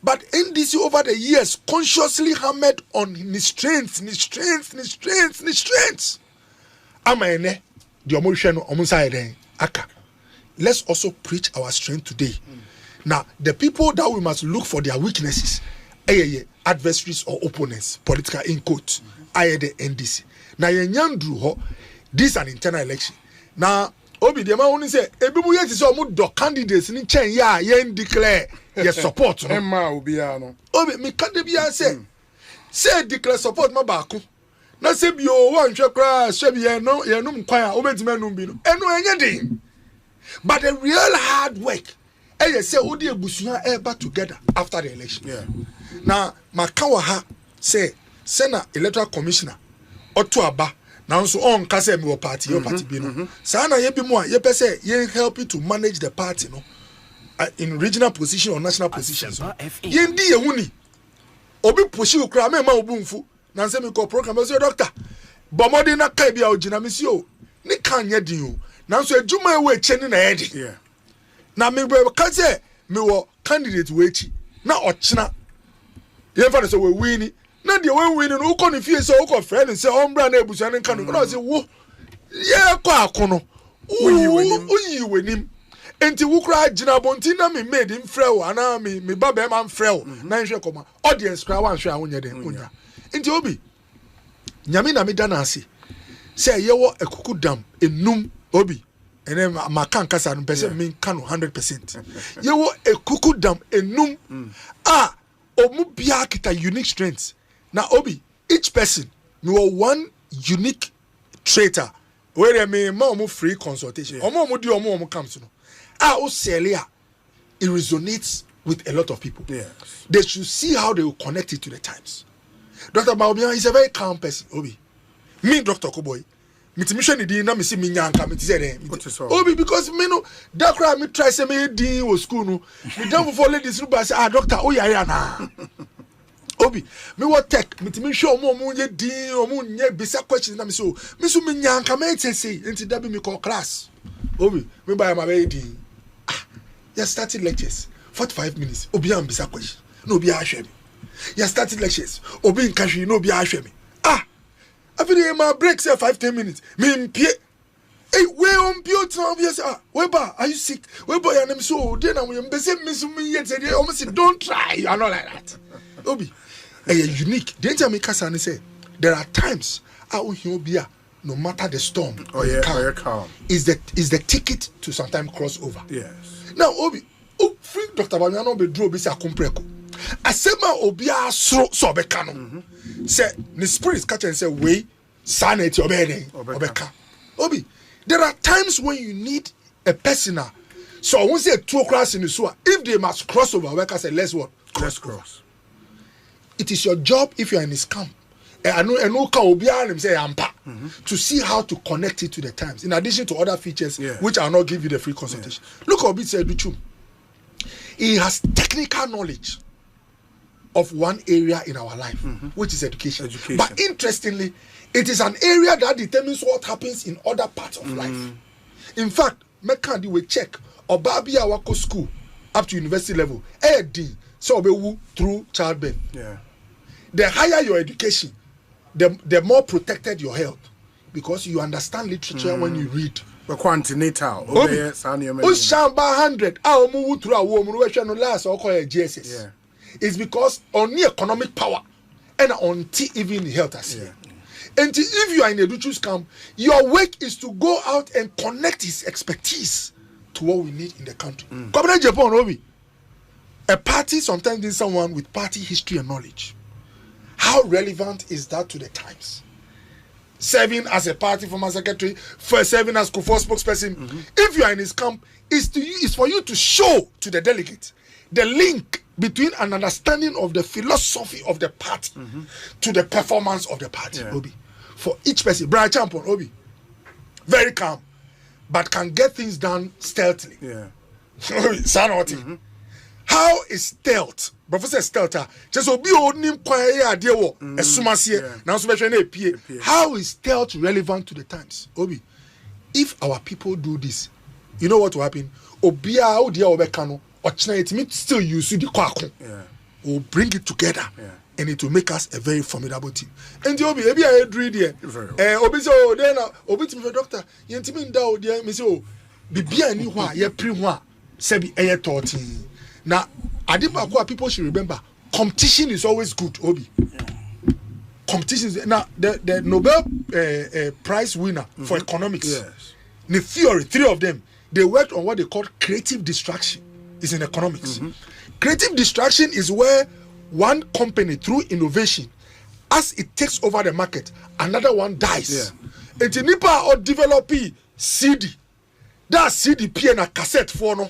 But NDC over the years consciously hammered on his strengths. Ama ene the omo no omo side den aka. Let's also preach our strength today. Now, the people that we must look for their weaknesses, adversaries or opponents, political in quote, the NDC. Now, this is an internal election. Now, Obi, the man only say, "Ebibu yet is almost the candidates in chain. Yen declare your support." Emma Obiano. Obi, me can't be say declare support my baku. Na say bi o wan hwe kra, hwe bi no kwan a obetime no bi no. Eno enye but the real hard work, say odi ebusuya eba together after the election. Yeah. Now, Makawaha say, Sena electoral commissioner, Otu Aba, now so on Kase mi party, your party bino. Sana yebi mo, ye pese ye help you to manage the party, no, in regional position or national positions. Ye ndi ye huni, obi pushi ukra me ma obumfu. Nanse mi ko program say doctor, bomodi na kai bia ogina misi o, ni kanye din o. Nanso ejuma ewe cheni na edi. Yeah. Na me be ka say me wo candidate we chi na ochina. Ye fa so we win. Na de we win no ko ni fie so ko friend say ombra na ebusa ne kan no say wo ye ko akono. Uyi wenim. Enti wo kra agina bonti na me made him frɛ ana me ba be man frɛ na nhwe koma. Audience kra wan hwe ahonye den onya. Enti obi nyame na me da na ase. Say ye wo ekuku dam enum Obi, and then my can kasa no person mean can 100%. You wo a kuku dam enum omu bia kita unique strengths. Now Obi, each person me one unique traitor. Where me ma omu free consultation. Omu di omu comes no. O selia it resonates with a lot of people. Yes. They should see how they will connect it to the times. Dr. Bawumia is a very calm person. Obi, me Dr. Koboy. Mitimission di na me si me nyanka me tise Obi because me no that cry me try say me din wo school no me down for ladies no ba say doctor o yare na Obi me what tech mitimission omo nye din omo nye bisa questions na me so me nyanka me tise enti da bi me call class Obi me ba ma be din you started lectures 45 minutes Obi am bisa question no obi a hwe me you started lectures Obi nka hwe no obi a hwe me after my break say 5-10 minutes. Me pie. Hey, we on beauty obvious. Weba, are you sick? Weba, ya nem so. Then I am busy. Me yet say almost don't try. You are not like that. Obi, unique. Danger me kasa say there are times I will hear bia no matter the storm. Calm. Is the ticket to sometime cross over. Yes. Now Obi, free Dr. Bawumia no be draw be say akompreko. Asema obia so be kano. Say the spirit catch and say we sanity obeka. Obi, there are times when you need a person. So I won't say 2 class in the sewer. If they must cross over, I say let's what? Let's cross. It is your job if you are in his camp. I know say to see how to connect it to the times. In addition to other features, which I will not give you the free consultation. Look how Obi said Duchu. He has technical knowledge of one area in our life, which is education. But interestingly, it is an area that determines what happens in other parts of life. In fact, Mekandi will check Obabi Awako school up to university level. So through childbirth. Yeah. The higher your education, the more protected your health, because you understand literature when you read quantinatal Shamba 100 move through a woman no last or call GSS. It's because on the economic power and on even health as here. And if you are in a Duchu's camp, your work is to go out and connect his expertise to what we need in the country. Come on, Japan, Obi. A party sometimes needs someone with party history and knowledge. How relevant is that to the times? Serving as a party former secretary, first serving as Kufuor spokesperson. If you are in his camp, it's for you to show to the delegate the link between an understanding of the philosophy of the party to the performance of the party. Obi, for each person, Brian Champon, Obi, very calm, but can get things done stealthily. How is stealth? Professor Stealth, just obi onim kwaye ade wo esumase na so behwe na epie. How is stealth relevant to the times? Obi, if our people do this, you know what will happen? Obia o dia obeka no, ochina it means still use the kwako. We'll bring it together. And it will make us a very formidable team. And the Obi, ebi I read here. Obi so then Obi to doctor, yentimi nda o dia me say o bibia ni ho a ye pre ho a sebi eye 13. Now, Adipakwa people should remember, competition is always good, Obi. Competition. Now, the Nobel Prize winner for economics, the theory, 3 of them, they worked on what they call creative distraction. It's in economics. Creative distraction is where one company, through innovation, as it takes over the market, another one dies. And the Nipa or develop CD. That CD piano cassette for no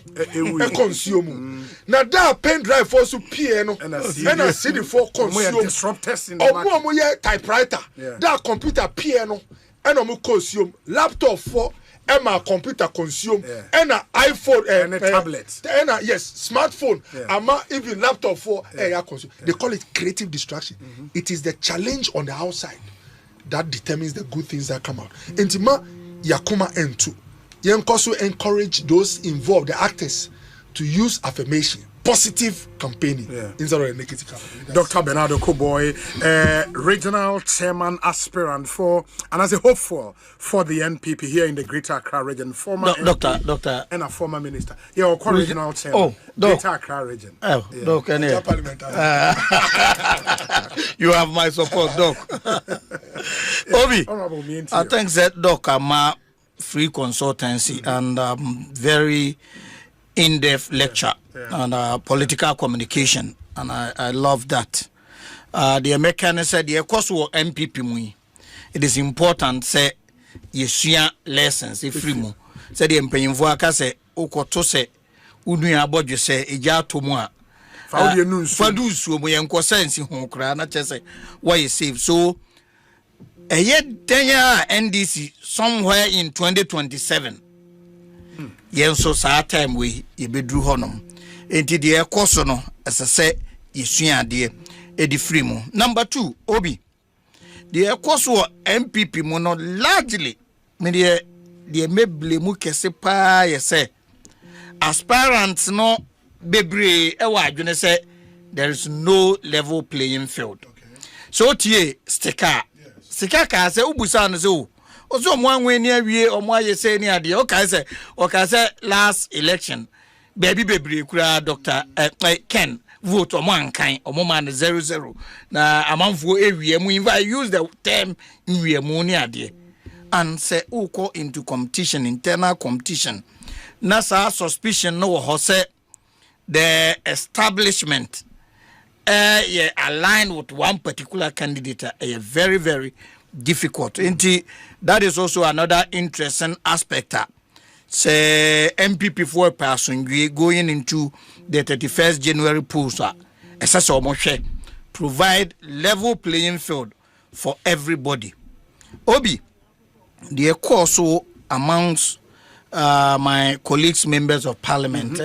consume. Now that pen drive for so piano and a CD for consume. Disruptors in the typewriter. That computer piano and consume. Laptop for Emma computer consume and an iPhone and a tablet and smartphone. Ama even laptop for consume. They call it creative distraction. It is the challenge on the outside that determines the good things that come out. Intima Yakuma N2. You also encourage those involved, the actors, to use affirmation, positive campaigning instead of negative campaigning. Dr. Bernardo Koboy, regional chairman aspirant for and as a hopeful for the NPP here in the Greater Accra region, former Doctor, and a former minister. Yeah, regional chairman. Greater Accra region. You have my support, Doc. Obi, I think that Doc Ama free consultancy and very in-depth lecture on political communication, and I love that. The American said the course of MPP it is important say you share lessons if free mo said the empayinfo aka say okoto say unua abodwe say eja to mu a fadu suo mo yenko sense ho kra na chese why save so a year 10 year NDC somewhere in 2027. Yen so sa time we ye bedru honom. Enti de ekoso no as I say yesua de e di free mo. Number 2, Obi. The ekoso MPP mo no largely me de meble mu kese pa ye say aspirants no bebre e wa adwene say there is no level playing field. So tie sticker sika ka se ubusa no se ozo mo anwe ni awie omo aye se ni ade o ka se last election baby bebre kura Dr. Ken vote omo ankan omo man 00 na amanfo ewie mu invite use the term ewie mu ni ade and say uko into competition, internal competition na sa suspicion no ho se the establishment aligned with one particular candidate very, very difficult. That is also another interesting aspect. Say MPP for a person going into the 31st January polls. Provide level playing field for everybody. Obi, the course amongst my colleagues, members of parliament,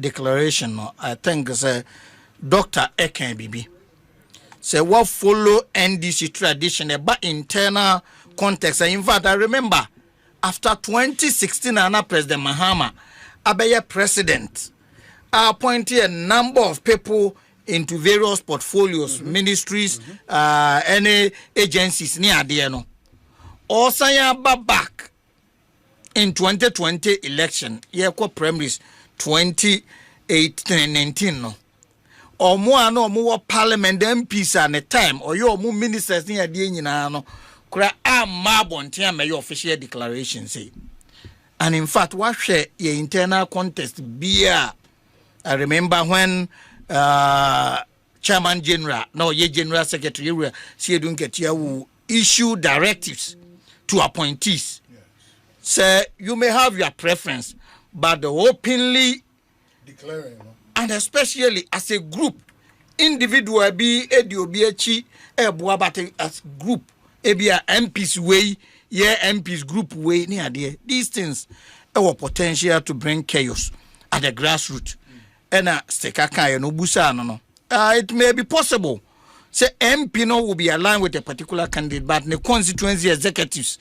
declaration. I think Dr. Eken Bibi say what follow NDC tradition but internal context. In fact, I remember after 2016, Anna President Mahama, Abeya president, appointed a number of people into various portfolios, ministries, any agencies near there. No, Osanya back in 2020 election, primaries 2018 and 19 no. Or more no more parliament MPs at the time, or your more ministers near the no cry mabon may your official declaration say. And in fact, what share your internal contest be? I remember when Chairman General, no, ye General Secretary, see don't get you issue directives to appointees. Yes. Say you may have your preference, but openly declaring, and especially as a group, individual be ediobiachi ebuabate as group, ebia MPs way, yeah MPs group way near there. These things have potential to bring chaos at the grassroots. And stekaka no busa no. It may be possible. Say MP no will be aligned with a particular candidate, but the constituency executives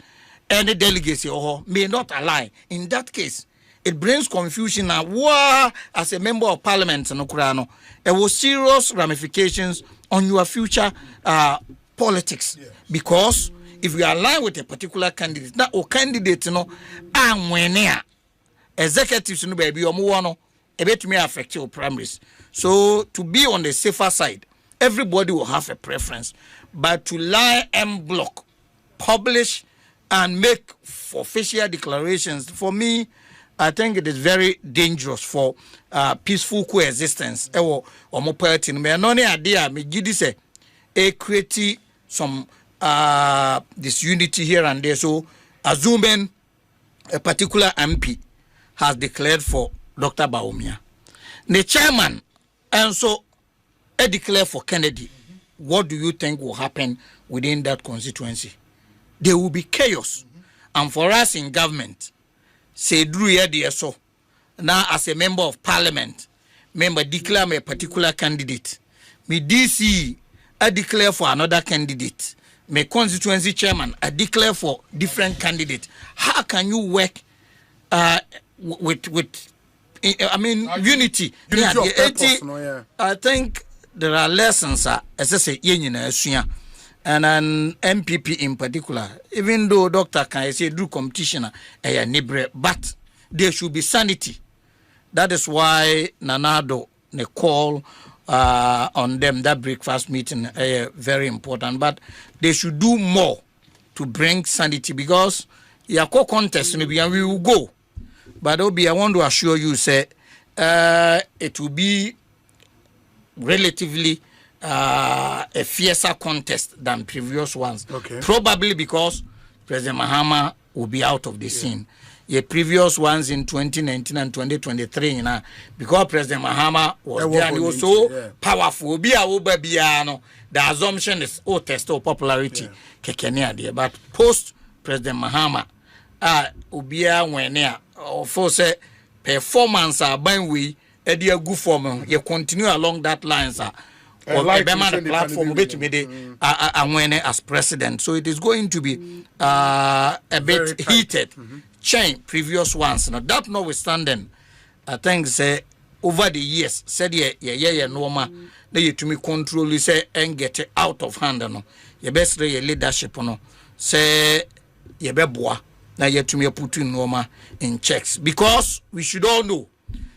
and the delegacy may not align. In that case, it brings confusion now. As a member of parliament, there was serious ramifications on your future politics. Yes. Because if you align with a particular candidate, now or candidate and when executives no baby or a bit may affect your primaries. So to be on the safer side, everybody will have a preference. But to lie and block, publish and make official declarations, for me, I think it is very dangerous for peaceful coexistence. Or more party, me no idea. Me gidi say, create some disunity here and there. So assuming a particular MP has declared for Dr. Bawumia, the chairman, and so declare for Kennedy. What do you think will happen within that constituency? There will be chaos. And for us in government, say Drew so now as a member of parliament, member declare me a particular candidate. Me DC, I declare for another candidate. My constituency chairman, I declare for different candidate. How can you work with unity? I think there are lessons as I say and an MPP in particular, even though Dr. can say do competition but there should be sanity. That is why Nanado ne call on them that breakfast meeting very important, but they should do more to bring sanity, because your co-contest maybe and we will go. But Obi, I want to assure you, say it will be relatively a fiercer contest than previous ones. Okay. Probably because President Mahama will be out of the scene. The previous ones in 2019 and 2023, because President Mahama was there and he was so powerful. The assumption is test of popularity. But post President Mahama, Ubia when for say performance by we a good form, you continue along that lines. Or like the platform as president. So it is going to be a bit heated. Change previous ones. Now that notwithstanding, I think say over the years, said normal, they you to me control you say and get it out of hand. No, your best leadership no say ye be boa. Now you to me put in normal in checks, because we should all know.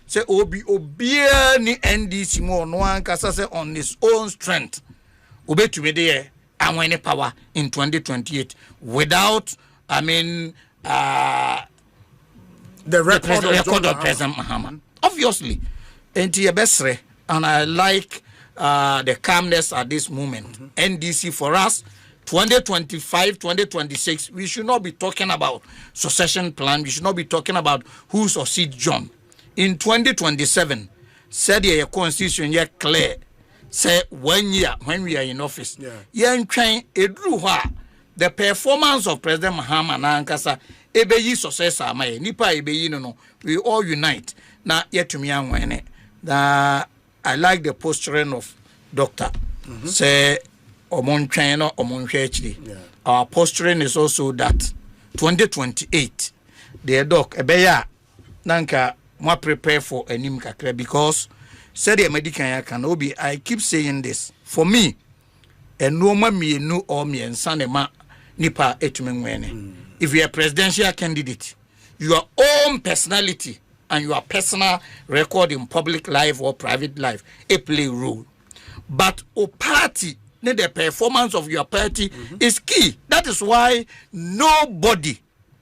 Say obi ni NDC more no one can say on his own strength. Obe to me there and when power in 2028 without the record of President Mahama. Obviously, and I like the calmness at this moment. NDC for us, 2025, 2026, we should not be talking about succession plan. We should not be talking about who succeeds John. In 2027, said your constitution yet clear. Say 1 year when we are in office. Yen train a drew the performance of President Mahama na ankasa ebeyi successor amaye nipa ebeyi no we all unite na yet to me anwene. I like the posturing of Doctor. Say omon train no omon hwe. Our posturing is also that 2028 the doc ebeya nanka more prepare for a nim kakra, because said the medical can I keep saying this for me and no me no or me and sanema nipa etumengwene. If you are a presidential candidate, your own personality and your personal record in public life or private life, it play a role. But a party, the performance of your party is key. That is why nobody,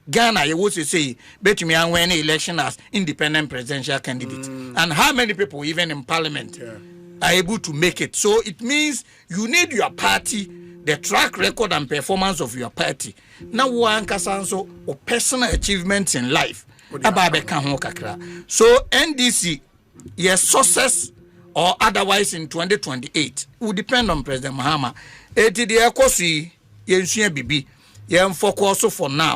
Ghana, you would say, bet me and win election as independent presidential candidate. And how many people, even in parliament, are able to make it? So it means you need your party, the track record and performance of your party. Now, one also or personal achievements in life. So NDC, yes, success or otherwise in 2028 will depend on President Mahama. Eti de akosi yensuya bibi yen focus for now.